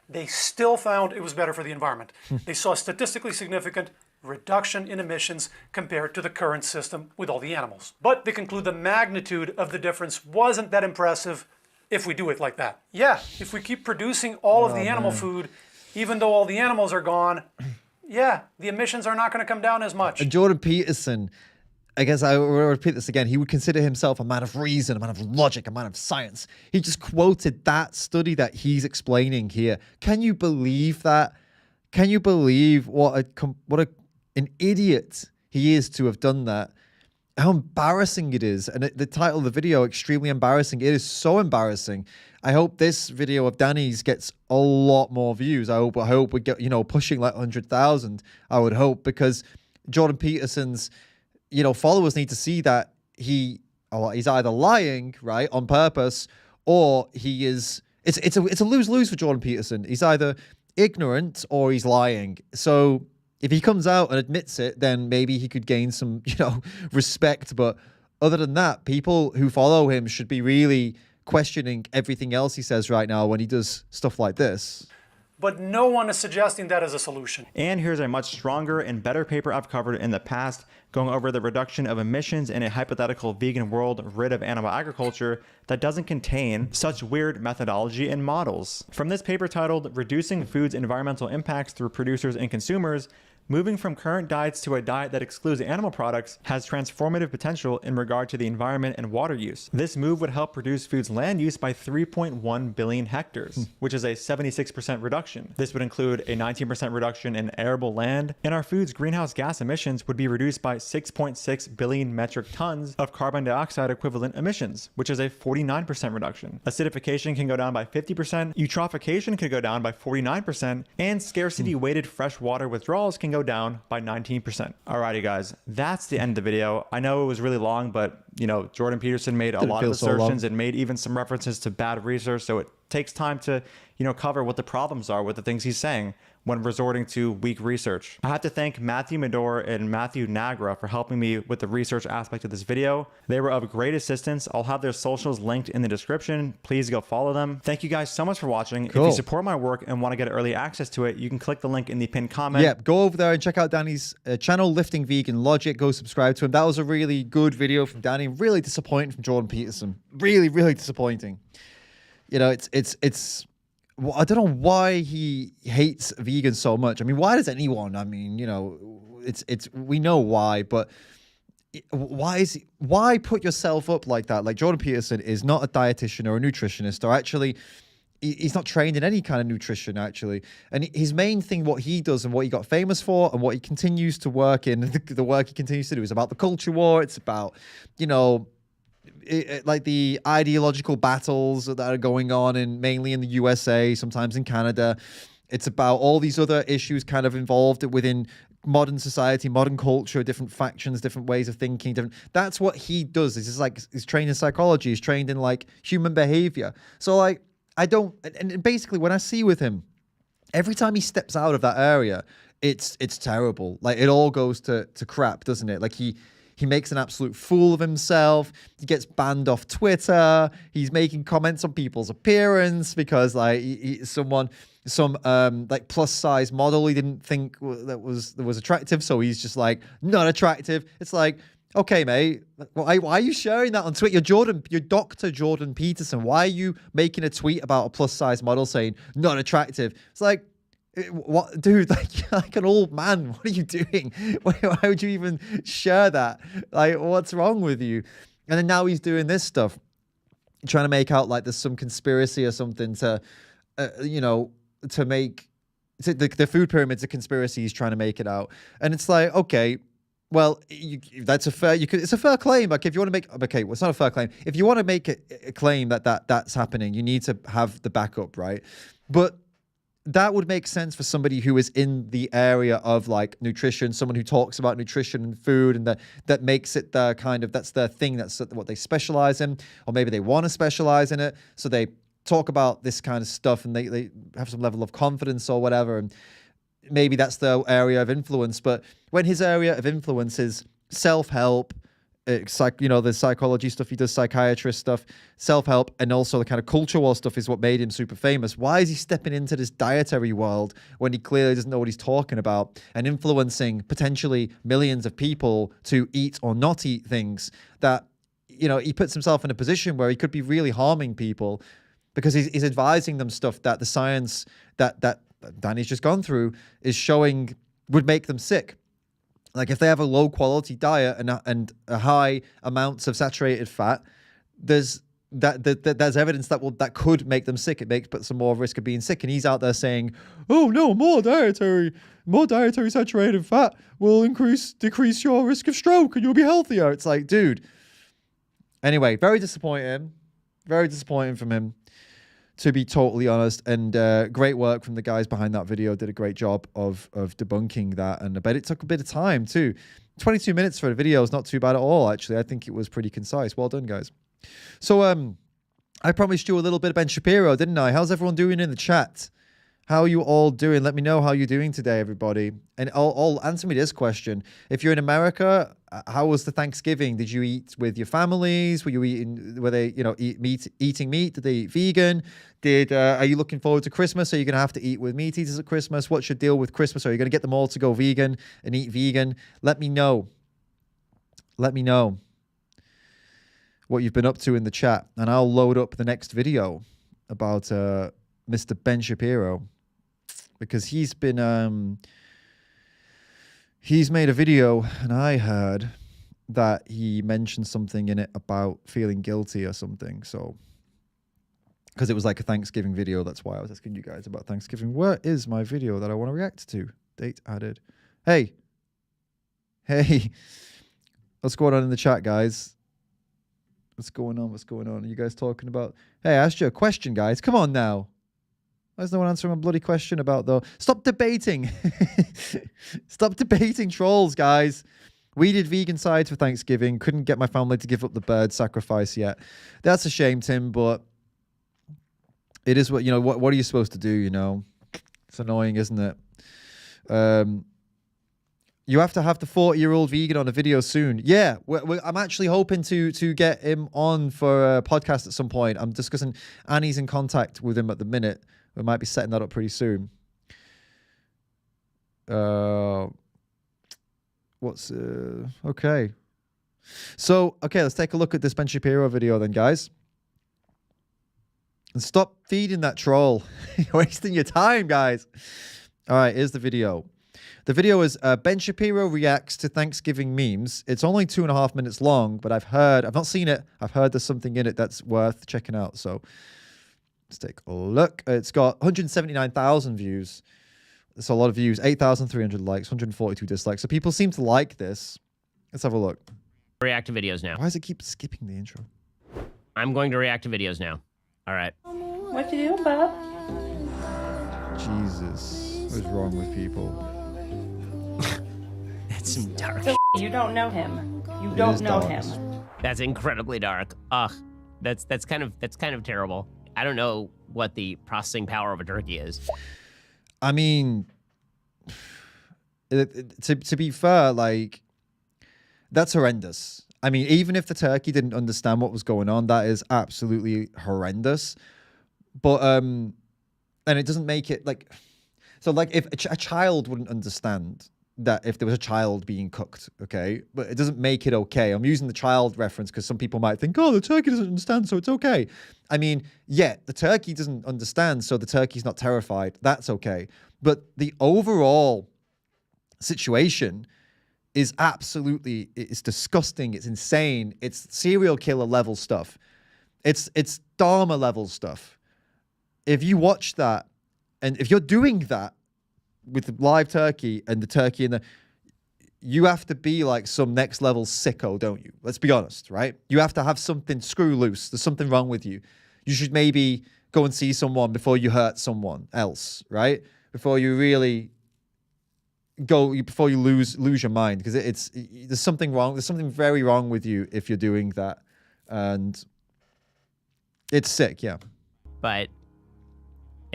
they still found it was better for the environment. They saw a statistically significant reduction in emissions compared to the current system with all the animals. But they conclude the magnitude of the difference wasn't that impressive if we do it like that. Yeah, if we keep producing all of the animal food, even though all the animals are gone, yeah, the emissions are not going to come down as much. And Jordan Peterson, I guess I will repeat this again, he would consider himself a man of reason, a man of logic, a man of science. He just quoted that study that he's explaining here. Can you believe that? Can you believe what an idiot he is to have done that? How embarrassing it is. And the title of the video, extremely embarrassing. It is so embarrassing. I hope this video of Danny's gets a lot more views. I hope we get, you know, pushing like 100,000. I would hope, because Jordan Peterson's, you know, followers need to see that he's either lying, right, on purpose, or he is. It's a lose-lose for Jordan Peterson. He's either ignorant or he's lying. So if he comes out and admits it, then maybe he could gain some, you know, respect. But other than that, people who follow him should be really questioning everything else he says right now when he does stuff like this. But no one is suggesting that as a solution. And here's a much stronger and better paper I've covered in the past, going over the reduction of emissions in a hypothetical vegan world rid of animal agriculture that doesn't contain such weird methodology and models. From this paper titled Reducing Food's Environmental Impacts Through Producers and Consumers, moving from current diets to a diet that excludes animal products has transformative potential in regard to the environment and water use. This move would help reduce food's land use by 3.1 billion hectares, which is a 76% reduction. This would include a 19% reduction in arable land, and our food's greenhouse gas emissions would be reduced by 6.6 billion metric tons of carbon dioxide equivalent emissions, which is a 49% reduction. Acidification can go down by 50%, eutrophication can go down by 49%, and scarcity-weighted freshwater withdrawals can go down by 19%. Alrighty guys, that's the end of the video. I know it was really long, but you know, Jordan Peterson made a lot of assertions and made even some references to bad research, so it takes time to, you know, cover what the problems are with the things he's saying when resorting to weak research. I have to thank Matthew Medor and Matthew Nagra for helping me with the research aspect of this video. They were of great assistance. I'll have their socials linked in the description. Please go follow them. Thank you guys so much for watching. Cool. If you support my work and want to get early access to it, you can click the link in the pinned comment. Yeah, go over there and check out Danny's channel, Lifting Vegan Logic. Go subscribe to him. That was a really good video from Danny. Really disappointing from Jordan Peterson. Really, really disappointing. You know, it's well, I don't know why he hates vegans so much. I mean, why does anyone? I mean, you know, it's we know why, but why put yourself up like that? Like Jordan Peterson is not a dietitian or a nutritionist, or actually he's not trained in any kind of nutrition actually. And his main thing, what he does and what he got famous for and what he continues to work in, the work he continues to do is about the culture war. It's about, you know, like the ideological battles that are going on mainly in the USA, sometimes in Canada. It's about all these other issues kind of involved within modern society, modern culture, different factions, different ways of thinking. That's what he does. He's like, he's trained in psychology. He's trained in like human behavior. So like, I don't, and basically when I see with him, every time he steps out of that area, it's terrible. Like it all goes to crap, doesn't it? Like he makes an absolute fool of himself. He gets banned off Twitter. He's making comments on people's appearance because like some like plus size model he didn't think that was attractive, so he's just like not attractive. It's like, okay, mate, why are you sharing that on Twitter? You're Dr. Jordan Peterson. Why are you making a tweet about a plus size model saying not attractive? It's like, what, dude, like an old man, what are you doing? Why would you even share that? Like, what's wrong with you? And then now he's doing this stuff, trying to make out like there's some conspiracy or something to, you know, to make the food pyramid's a conspiracy. He's trying to make it out. And it's like, okay, well, that's a fair, it's a fair claim. Like if you want to make, okay, well, it's not a fair claim. If you want to make a claim that's happening, you need to have the backup, right? But that would make sense for somebody who is in the area of like nutrition, someone who talks about nutrition and food, and that makes it their kind of, that's their thing, that's what they specialize in, or maybe they want to specialize in it. So they talk about this kind of stuff and they have some level of confidence or whatever. And maybe that's their area of influence. But when his area of influence is self-help, you know, the psychology stuff he does, psychiatrist stuff, self-help, and also the kind of culture war stuff is what made him super famous. Why is he stepping into this dietary world when he clearly doesn't know what he's talking about and influencing potentially millions of people to eat or not eat things that, you know, he puts himself in a position where he could be really harming people because he's advising them stuff that the science that Danny's just gone through is showing would make them sick. Like if they have a low quality diet and a high amounts of saturated fat, there's evidence that could make them sick. It puts them more risk of being sick. And he's out there saying, "Oh no, more dietary saturated fat will decrease your risk of stroke and you'll be healthier." It's like, dude. Anyway, very disappointing from him, to be totally honest. And great work from the guys behind that video. Did a great job of debunking that. And I bet it took a bit of time too. 22 minutes for a video is not too bad at all, actually. I think it was pretty concise. Well done, guys. So I promised you a little bit of Ben Shapiro, didn't I? How's everyone doing in the chat? How are you all doing? Let me know how you're doing today, everybody. And I'll answer me this question. If you're in America, how was the Thanksgiving? Did you eat with your families? Were they, you know, eating meat? Did they eat vegan? Are you looking forward to Christmas? Are you going to have to eat with meat eaters at Christmas? What's your deal with Christmas? Are you going to get them all to go vegan and eat vegan? Let me know. Let me know what you've been up to in the chat. And I'll load up the next video about Mr. Ben Shapiro. Because he's been, he's made a video and I heard that he mentioned something in it about feeling guilty or something. So, because it was like a Thanksgiving video, that's why I was asking you guys about Thanksgiving. Where is my video that I want to react to? Date added. Hey, what's going on in the chat, guys? What's going on? Are you guys talking about? Hey, I asked you a question, guys. Come on now. Why is no one answering my bloody question about the... Stop debating. Stop debating trolls, guys. We did vegan sides for Thanksgiving. Couldn't get my family to give up the bird sacrifice yet. That's a shame, Tim, but it is what, you know, what are you supposed to do, you know? It's annoying, isn't it? You have to have the 40-year-old vegan on a video soon. Yeah, I'm actually hoping to get him on for a podcast at some point. I'm discussing... Annie's in contact with him at the minute. We might be setting that up pretty soon. Okay. So, okay, let's take a look at this Ben Shapiro video then, guys. And stop feeding that troll. You're wasting your time, guys. All right, here's the video. The video is Ben Shapiro reacts to Thanksgiving memes. It's only 2.5 minutes long, but I've not seen it. I've heard there's something in it that's worth checking out. So let's take a look. It's got 179,000 views. It's a lot of views. 8,300 likes, 142 dislikes. So people seem to like this. Let's have a look. React to videos now. Why does it keep skipping the intro? I'm going to react to videos now. All right. What you doing, Bob? Jesus. What is wrong with people? That's some dark. You don't know him. You It don't is know dark. him. That's incredibly dark. Ugh. That's kind of terrible. I don't know what the processing power of a turkey is. I mean, to be fair, like, that's horrendous. I mean, even if the turkey didn't understand what was going on, that is absolutely horrendous. But, and it doesn't make it, like, so, like, if a child wouldn't understand that if there was a child being cooked, okay? But it doesn't make it okay. I'm using the child reference because some people might think, oh, the turkey doesn't understand, so it's okay. I mean, yeah, the turkey doesn't understand, so the turkey's not terrified. That's okay. But the overall situation is absolutely, it's disgusting. It's insane. It's serial killer level stuff. It's Dharma level stuff. If you watch that, and if you're doing that with the live turkey and the turkey in the, you have to be like some next level sicko, don't you? Let's be honest, right? You have to have something screw loose. There's something wrong with you. You should maybe go and see someone before you hurt someone else, right? Before you really before you lose your mind, because there's something wrong. There's something very wrong with you if you're doing that, and it's sick, yeah. And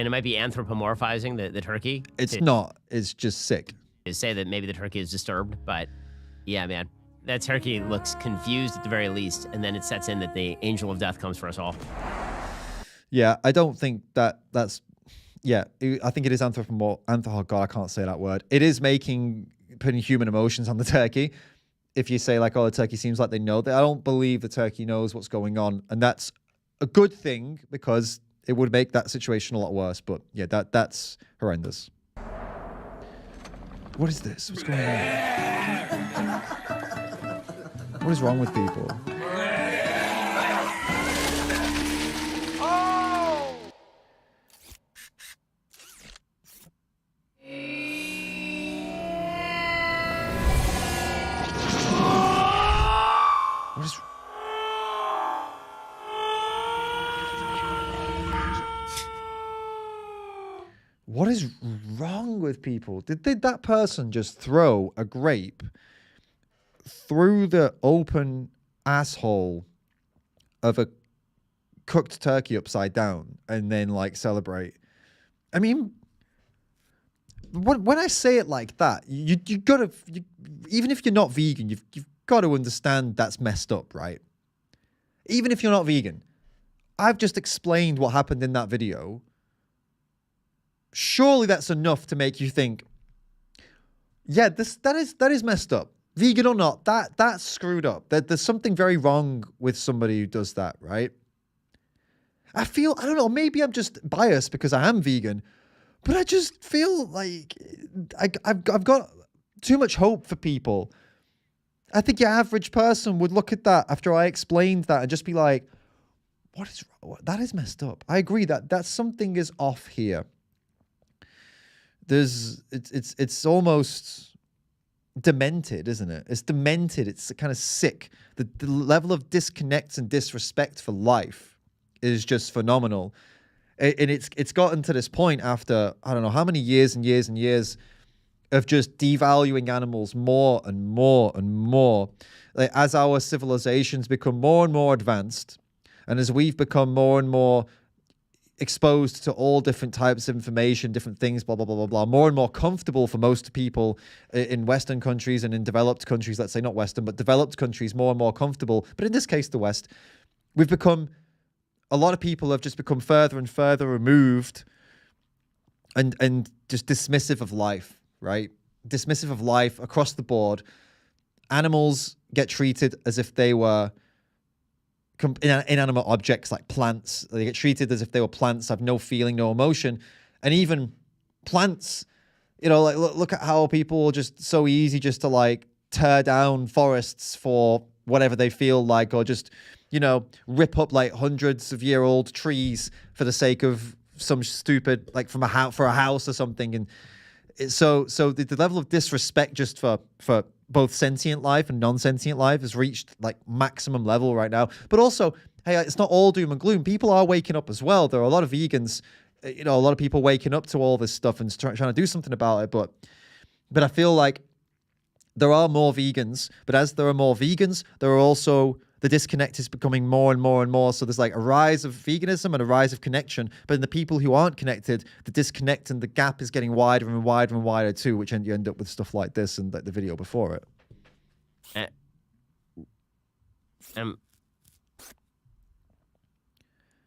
it might be anthropomorphizing the turkey. It's not. It's just sick. To say that maybe the turkey is disturbed, but yeah, man. That turkey looks confused at the very least, and then it sets in that the angel of death comes for us all. Yeah, I don't think that's... Yeah, I think it is oh God, I can't say that word. It is putting human emotions on the turkey. If you say, like, oh, the turkey seems like they know that, I don't believe the turkey knows what's going on. And that's a good thing, because it would make that situation a lot worse. But yeah, that's horrendous. What is this? What's going on? What is wrong with people? What is wrong with people? Did that person just throw a grape through the open asshole of a cooked turkey upside down and then, like, celebrate? I mean, when I say it like that, you gotta, even if you're not vegan, you've got to understand that's messed up, right? Even if you're not vegan, I've just explained what happened in that video. Surely that's enough to make you think, yeah, that is messed up. Vegan or not, that's screwed up. There's something very wrong with somebody who does that, right? I don't know, maybe I'm just biased because I am vegan, but I just feel like I've got too much hope for people. I think your average person would look at that after I explained that and just be like, that is messed up. I agree that something is off here. It's almost demented, isn't it? It's demented. It's kind of sick. The level of disconnect and disrespect for life is just phenomenal. And it's gotten to this point after, I don't know how many years and years and years of just devaluing animals more and more and more. Like, as our civilizations become more and more advanced, and as we've become more and more exposed to all different types of information, different things, blah, blah, blah, blah, blah, more and more comfortable for most people in Western countries and in developed countries, let's say not Western, but developed countries, more and more comfortable. But in this case, the West, a lot of people have just become further and further removed and just dismissive of life, right? Dismissive of life across the board. Animals get treated as if they were inanimate objects like plants. They get treated as if they were plants, have no feeling, no emotion. And even plants, you know, like look at how people are just so easy just to like tear down forests for whatever they feel like, or just, you know, rip up like hundreds of year old trees for the sake of some stupid, like from for a house or something. And so the level of disrespect just for both sentient life and non-sentient life has reached like maximum level right now. But also, hey, it's not all doom and gloom. People are waking up as well. There are a lot of vegans, you know, a lot of people waking up to all this stuff and trying to do something about it. But I feel like there are more vegans, but as there are more vegans, there are also, the disconnect is becoming more and more and more. So there's like a rise of veganism and a rise of connection. But in the people who aren't connected, the disconnect and the gap is getting wider and wider and wider too, which you end up with stuff like this and like the video before it.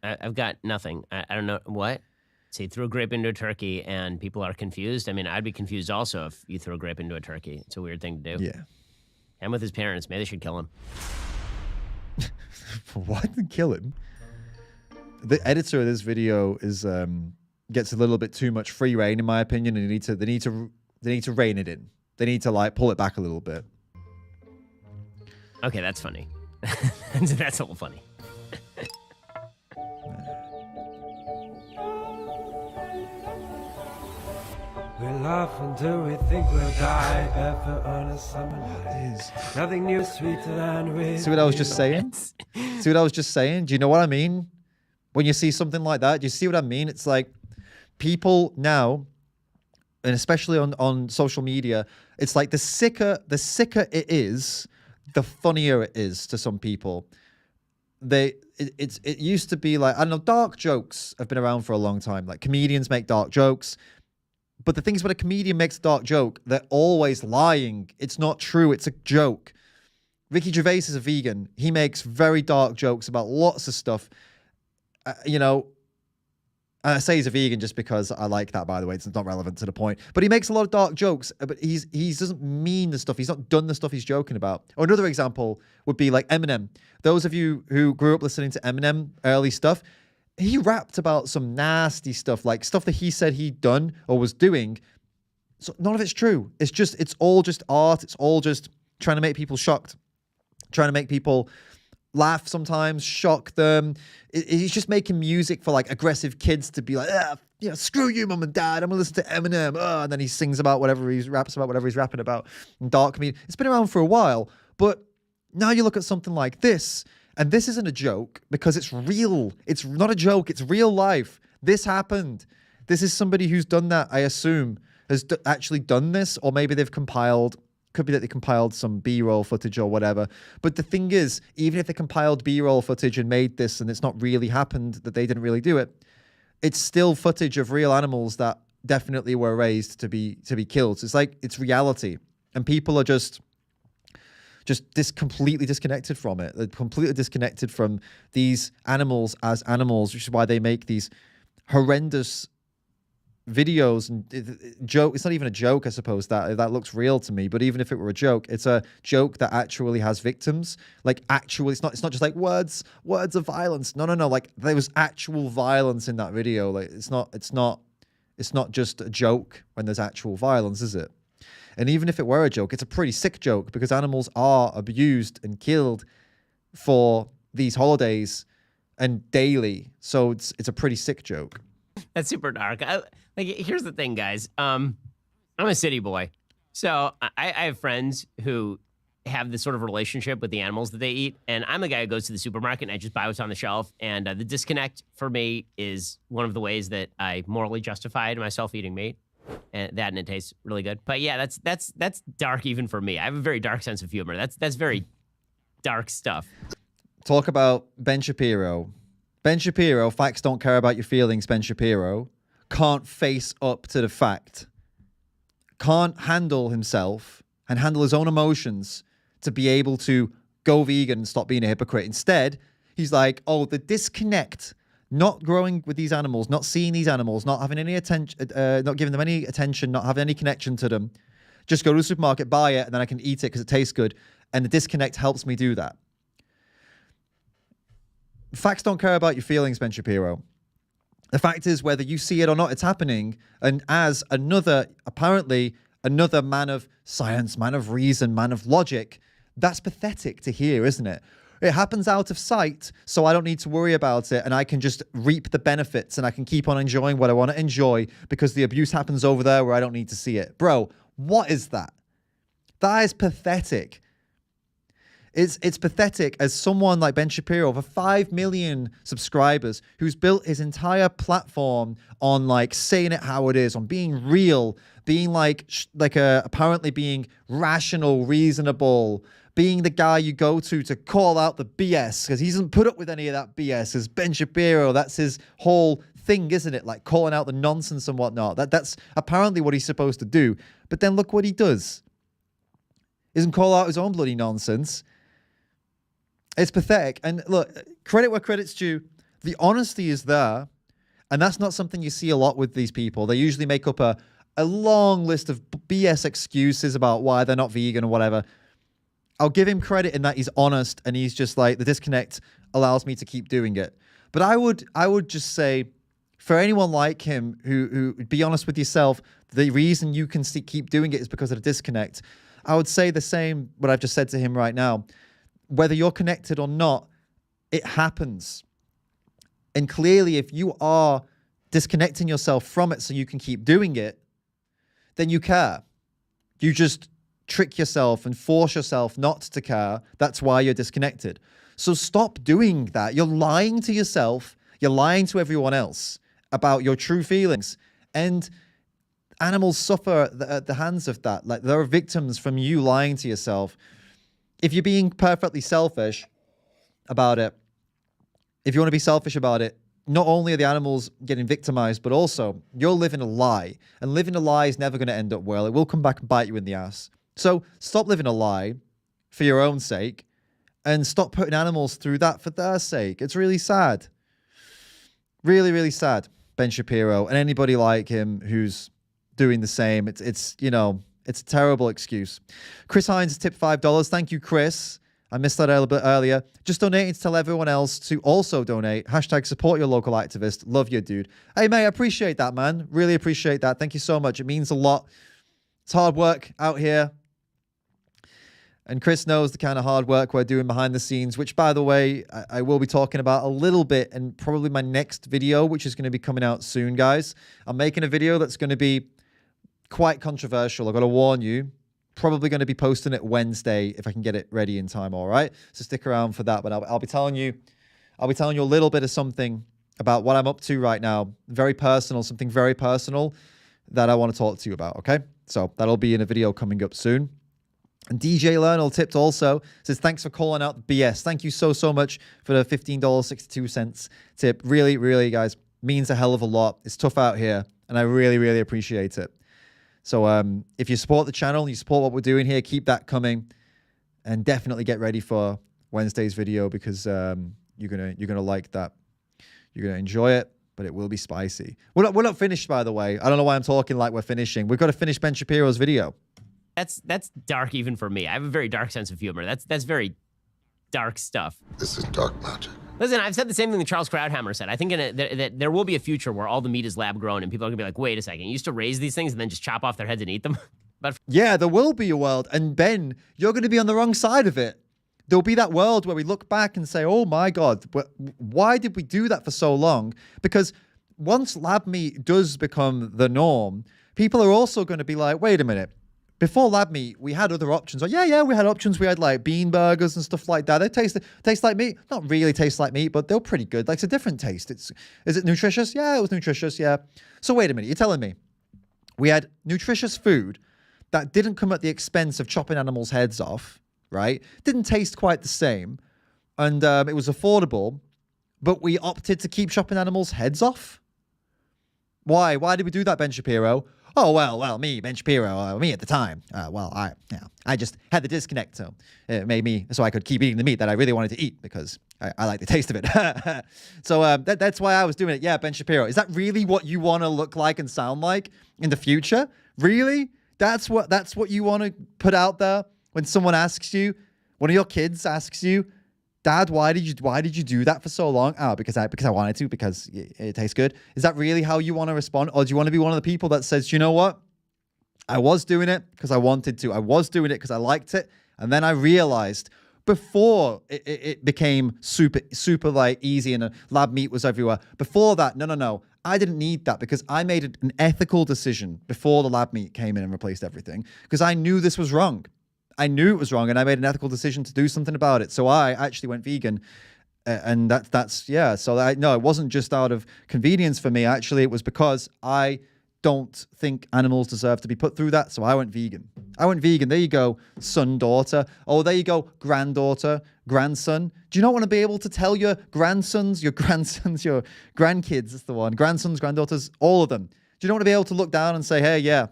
I've got nothing. I don't know what. So you threw a grape into a turkey and people are confused. I mean, I'd be confused also if you throw a grape into a turkey. It's a weird thing to do. Yeah. And with his parents, maybe they should kill him. What? Kill him? The editor of this video is gets a little bit too much free reign, in my opinion, and they need to rein it in. They need to like pull it back a little bit. Okay, that's funny. That's a little funny. We laugh until we think we'll die, barefoot on a summer night. Nothing new, sweeter than we. See what I was just saying? See what I was just saying? Do you know what I mean? When you see something like that, do you see what I mean? It's like people now, and especially on social media, it's like the sicker it is, the funnier it is to some people. It used to be like, I don't know, dark jokes have been around for a long time. Like comedians make dark jokes. But the thing is, when a comedian makes a dark joke, they're always lying. It's not true. It's a joke. Ricky Gervais is a vegan. He makes very dark jokes about lots of stuff. You know, I say he's a vegan just because I like that, by the way. It's not relevant to the point. But he makes a lot of dark jokes, but he doesn't mean the stuff. He's not done the stuff he's joking about. Or another example would be like Eminem. Those of you who grew up listening to Eminem, early stuff, he rapped about some nasty stuff, like stuff that he said he'd done or was doing. So none of it's true. It's all just art. It's all just trying to make people shocked, trying to make people laugh sometimes, shock them. He's just making music for like aggressive kids to be like, screw you, mum and dad. I'm gonna listen to Eminem. And then he sings about whatever he's rapping about. And dark comedy. It's been around for a while, but now you look at something like this. And this isn't a joke because it's real. It's not a joke. It's real life. This happened. This is somebody who's done that, I assume, has actually done this, or maybe they've compiled, could be that they compiled some B-roll footage or whatever. But the thing is, even if they compiled B-roll footage and made this and it's not really happened, that they didn't really do it, it's still footage of real animals that definitely were raised to be killed. So it's like, it's reality. And people are just completely disconnected from it. They're completely disconnected from these animals as animals, which is why they make these horrendous videos and joke. It's not even a joke, I suppose, that looks real to me. But even if it were a joke, it's a joke that actually has victims. Like actually, it's not just like words of violence. No. Like there was actual violence in that video. Like it's not just a joke when there's actual violence, is it? And even if it were a joke, it's a pretty sick joke because animals are abused and killed for these holidays and daily. So it's a pretty sick joke. That's super dark. Here's the thing, guys. I'm a city boy. So I have friends who have this sort of relationship with the animals that they eat. And I'm a guy who goes to the supermarket and I just buy what's on the shelf. And the disconnect for me is one of the ways that I morally justified myself eating meat. And it tastes really good. But yeah, that's dark even for me. I have a very dark sense of humor. That's very dark stuff. Talk about Ben Shapiro. Ben Shapiro, facts don't care about your feelings, Ben Shapiro, can't face up to the fact, can't handle himself and handle his own emotions to be able to go vegan and stop being a hypocrite. Instead, he's like, oh, the disconnect, not growing with these animals, not seeing these animals, not having any attention, not giving them any attention, not having any connection to them. Just go to the supermarket, buy it, and then I can eat it because it tastes good. And the disconnect helps me do that. Facts don't care about your feelings, Ben Shapiro. The fact is, whether you see it or not, it's happening. And as apparently another man of science, man of reason, man of logic, that's pathetic to hear, isn't it? It happens out of sight, so I don't need to worry about it, and I can just reap the benefits, and I can keep on enjoying what I want to enjoy because the abuse happens over there where I don't need to see it. Bro, what is that? That is pathetic. It's pathetic as someone like Ben Shapiro, over 5 million subscribers, who's built his entire platform on like saying it how it is, on being real, being apparently being rational, reasonable, being the guy you go to call out the BS because he doesn't put up with any of that BS. As Ben Shapiro, that's his whole thing, isn't it? Like calling out the nonsense and whatnot. That's apparently what he's supposed to do. But then look what he does. He doesn't call out his own bloody nonsense. It's pathetic. And look, credit where credit's due. The honesty is there. And that's not something you see a lot with these people. They usually make up a long list of BS excuses about why they're not vegan or whatever. I'll give him credit in that he's honest and he's just like, the disconnect allows me to keep doing it. But I would just say, for anyone like him who be honest with yourself, the reason you can keep doing it is because of the disconnect. I would say the same, what I've just said to him right now. Whether you're connected or not, it happens. And clearly, if you are disconnecting yourself from it so you can keep doing it, then you care. You just trick yourself and force yourself not to care. That's why you're disconnected. So stop doing that. You're lying to yourself. You're lying to everyone else about your true feelings. And animals suffer at the hands of that. Like, there are victims from you lying to yourself. If you're being perfectly selfish about it, if you want to be selfish about it, not only are the animals getting victimized, but also you're living a lie. And living a lie is never going to end up well. It will come back and bite you in the ass. So stop living a lie for your own sake and stop putting animals through that for their sake. It's really sad. Really, really sad, Ben Shapiro, and anybody like him who's doing the same. It's a terrible excuse. Chris Hines tipped $5. Thank you, Chris. I missed that a little bit earlier. Just donating to tell everyone else to also donate. # support your local activist. Love you, dude. Hey, mate, I appreciate that, man. Really appreciate that. Thank you so much. It means a lot. It's hard work out here. And Chris knows the kind of hard work we're doing behind the scenes, which, by the way, I will be talking about a little bit in probably my next video, which is going to be coming out soon, guys. I'm making a video that's going to be quite controversial. I've got to warn you. Probably going to be posting it Wednesday if I can get it ready in time, all right? So stick around for that. But I'll be telling you a little bit of something about what I'm up to right now. Very personal, something very personal that I want to talk to you about, okay? So that'll be in a video coming up soon. And DJ Lernal tipped also, says, thanks for calling out the BS. Thank you so much for the $15.62 tip. Really, really, guys, means a hell of a lot. It's tough out here, and I really, really appreciate it. So if you support the channel, you support what we're doing here, keep that coming, and definitely get ready for Wednesday's video because you're gonna like that. You're gonna enjoy it, but it will be spicy. We're not finished, by the way. I don't know why I'm talking like we're finishing. We've got to finish Ben Shapiro's video. That's dark even for me. I have a very dark sense of humor. That's very dark stuff. This is dark magic. Listen, I've said the same thing that Charles Krauthammer said. I think that there will be a future where all the meat is lab grown and people are going to be like, wait a second, you used to raise these things and then just chop off their heads and eat them? But yeah, there will be a world. And Ben, you're going to be on the wrong side of it. There'll be that world where we look back and say, oh my God, why did we do that for so long? Because once lab meat does become the norm, people are also going to be like, wait a minute. Before lab meat, we had other options. Like, yeah, we had options. We had like bean burgers and stuff like that. They taste like meat. Not really taste like meat, but they're pretty good. Like, it's a different taste. Is it nutritious? Yeah, it was nutritious. Yeah. So wait a minute. You're telling me we had nutritious food that didn't come at the expense of chopping animals' heads off, right? Didn't taste quite the same, and it was affordable, but we opted to keep chopping animals' heads off. Why? Why did we do that, Ben Shapiro? Oh, well, me, Ben Shapiro, me at the time. I just had the disconnect, so it made me so I could keep eating the meat that I really wanted to eat because I like the taste of it. So that's why I was doing it. Yeah, Ben Shapiro. Is that really what you want to look like and sound like in the future? Really? That's what you want to put out there when someone asks you, one of your kids asks you, Dad, why did you do that for so long? Oh, because I wanted to, because it tastes good. Is that really how you want to respond? Or do you want to be one of the people that says, you know what? I was doing it because I wanted to. I was doing it because I liked it. And then I realized before it became super like easy and lab meat was everywhere. Before that, no. I didn't need that because I made an ethical decision before the lab meat came in and replaced everything because I knew this was wrong. I knew it was wrong and I made an ethical decision to do something about it. So I actually went vegan and that's, yeah. So no, it wasn't just out of convenience for me. Actually, it was because I don't think animals deserve to be put through that. So I went vegan. There you go, son, daughter. Oh, there you go, granddaughter, grandson. Do you not want to be able to tell your grandsons, your grandkids, that's the one, grandsons, granddaughters, all of them. Do you not want to be able to look down and say, hey, yeah,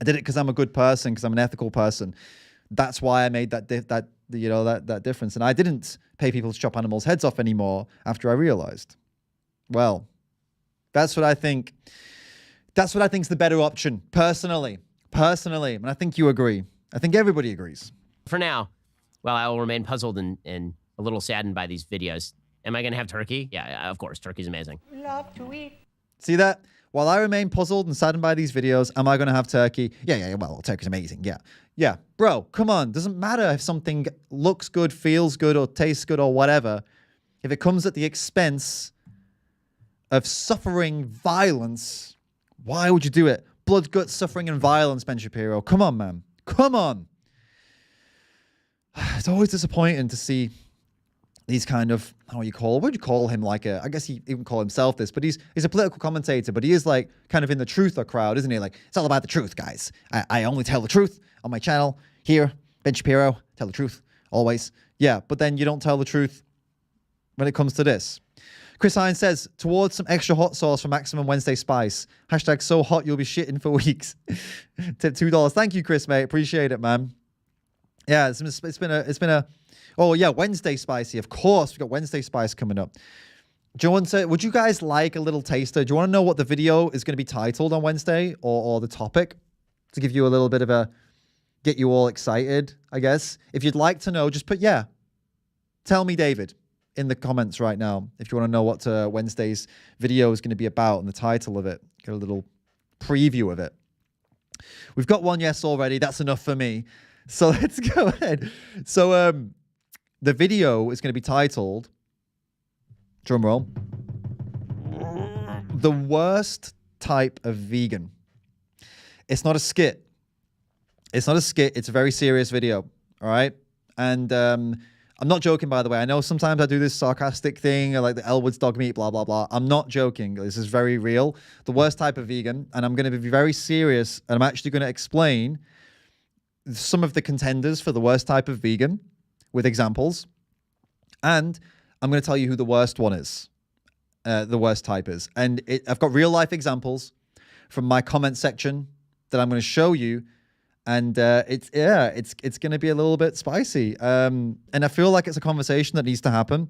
I did it because I'm a good person, because I'm an ethical person. That's why I made that difference. And I didn't pay people to chop animals' heads off anymore after I realized. Well, that's what I think. That's what I think is the better option, personally. And I think you agree. I think everybody agrees. For now, well, I will remain puzzled and a little saddened by these videos. Am I going to have turkey? Yeah, of course. Turkey's amazing. Love to eat. See that? While I remain puzzled and saddened by these videos, am I going to have turkey? Yeah. Well, turkey's amazing. Yeah. Bro, come on. Doesn't matter if something looks good, feels good, or tastes good, or whatever. If it comes at the expense of suffering, violence, why would you do it? Blood, guts, suffering, and violence, Ben Shapiro. Come on, man. Come on. It's always disappointing to see these kind of, what do you call him? Like I guess he even call himself this, but he's a political commentator, but he is like kind of in the truther crowd, isn't he? Like, it's all about the truth, guys. I only tell the truth on my channel here. Ben Shapiro, tell the truth always. Yeah, but then you don't tell the truth when it comes to this. Chris Hines says, towards some extra hot sauce for Maximum Wednesday Spice. # so hot you'll be shitting for weeks. Tip $2. Thank you, Chris, mate. Appreciate it, man. Yeah, it's been a oh yeah, Wednesday Spicy. Of course, we've got Wednesday Spice coming up. Do you want to, would you guys like a little taster? Do you want to know what the video is going to be titled on Wednesday or the topic? To give you a little bit of a, get you all excited, I guess. If you'd like to know, just put, yeah. Tell me, David, in the comments right now, if you want to know what Wednesday's video is going to be about and the title of it. Get a little preview of it. We've got one yes already. That's enough for me. So let's go ahead. So the video is going to be titled, drum roll, The Worst Type of Vegan. It's not a skit. It's not a skit. It's a very serious video. All right. And I'm not joking, by the way. I know sometimes I do this sarcastic thing, like the Elwood's dog meat, blah, blah, blah. I'm not joking. This is very real. The worst type of vegan. And I'm going to be very serious. And I'm actually going to explain some of the contenders for the worst type of vegan with examples. And I'm going to tell you who the worst one is. The worst type is. And I've got real life examples from my comment section that I'm going to show you. And it's going to be a little bit spicy. And I feel like it's a conversation that needs to happen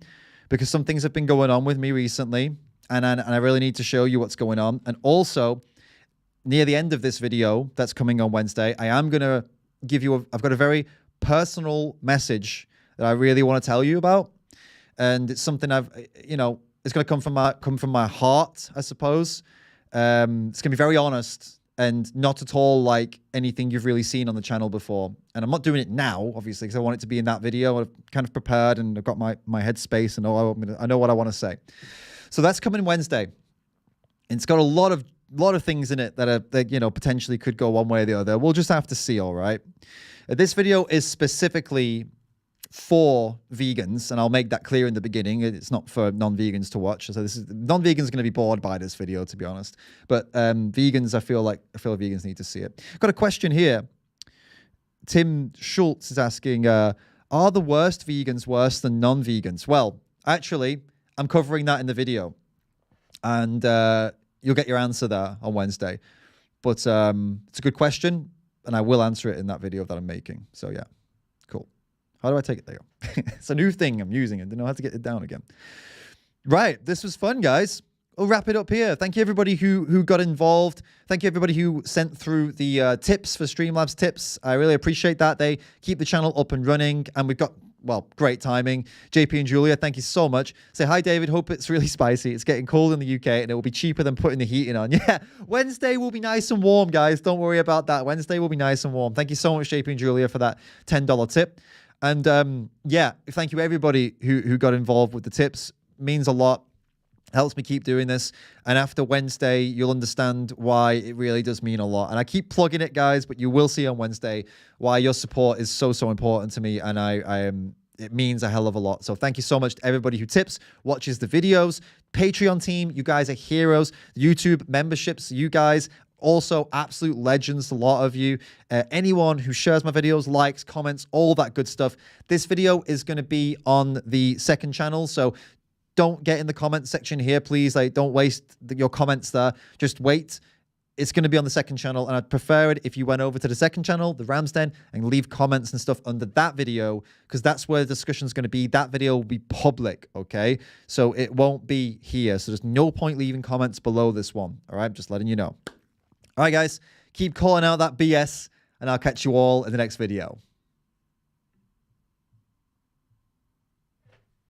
because some things have been going on with me recently. And I really need to show you what's going on. And also, near the end of this video that's coming on Wednesday, I am going to give you, I've got a very personal message that I really want to tell you about. And it's something it's going to come from my heart, I suppose. It's going to be very honest. And not at all like anything you've really seen on the channel before. And I'm not doing it now, obviously, because I want it to be in that video. I've kind of prepared and I've got my headspace and I know what I want to say. So that's coming Wednesday. And it's got a lot of things in it that potentially could go one way or the other. We'll just have to see, all right? This video is specifically for vegans, and I'll make that clear in the beginning. It's not for non-vegans to watch. So this is non-vegans are going to be bored by this video, to be honest. But vegans, I feel vegans need to see it. Got a question here. Tim Schultz is asking, are the worst vegans worse than non-vegans? Well, actually, I'm covering that in the video, and you'll get your answer there on Wednesday. But it's a good question, and I will answer it in that video that I'm making. So yeah, cool. How do I take it there? It's a new thing I'm using. I don't know how to get it down again. Right. This was fun, guys. We'll wrap it up here. Thank you, everybody who got involved. Thank you, everybody who sent through the tips for Streamlabs tips. I really appreciate that. They keep the channel up and running. And we've got well, great timing. JP and Julia, thank you so much. Say hi, David. Hope it's really spicy. It's getting cold in the UK and it will be cheaper than putting the heating on. Yeah, Wednesday will be nice and warm, guys. Don't worry about that. Wednesday will be nice and warm. Thank you so much, JP and Julia, for that $10 tip. And yeah, thank you everybody who got involved with the tips. Means a lot. Helps me keep doing this. And after Wednesday, you'll understand why it really does mean a lot. And I keep plugging it, guys, but you will see on Wednesday why your support is so important to me. And it means a hell of a lot. So thank you so much to everybody who tips, watches the videos. Patreon team, you guys are heroes. YouTube memberships, you guys also absolute legends, a lot of you. Anyone who shares my videos, likes, comments, all that good stuff. This video is going to be on the second channel, so don't get in the comment section here, please. Like, don't waste your comments there. Just wait. It's going to be on the second channel, and I'd prefer it if you went over to the second channel, the Rams Den, and leave comments and stuff under that video, because that's where the discussion is going to be. That video will be public, okay? So it won't be here. So there's no point leaving comments below this one, all right? Just letting you know. All right, guys, keep calling out that BS, and I'll catch you all in the next video.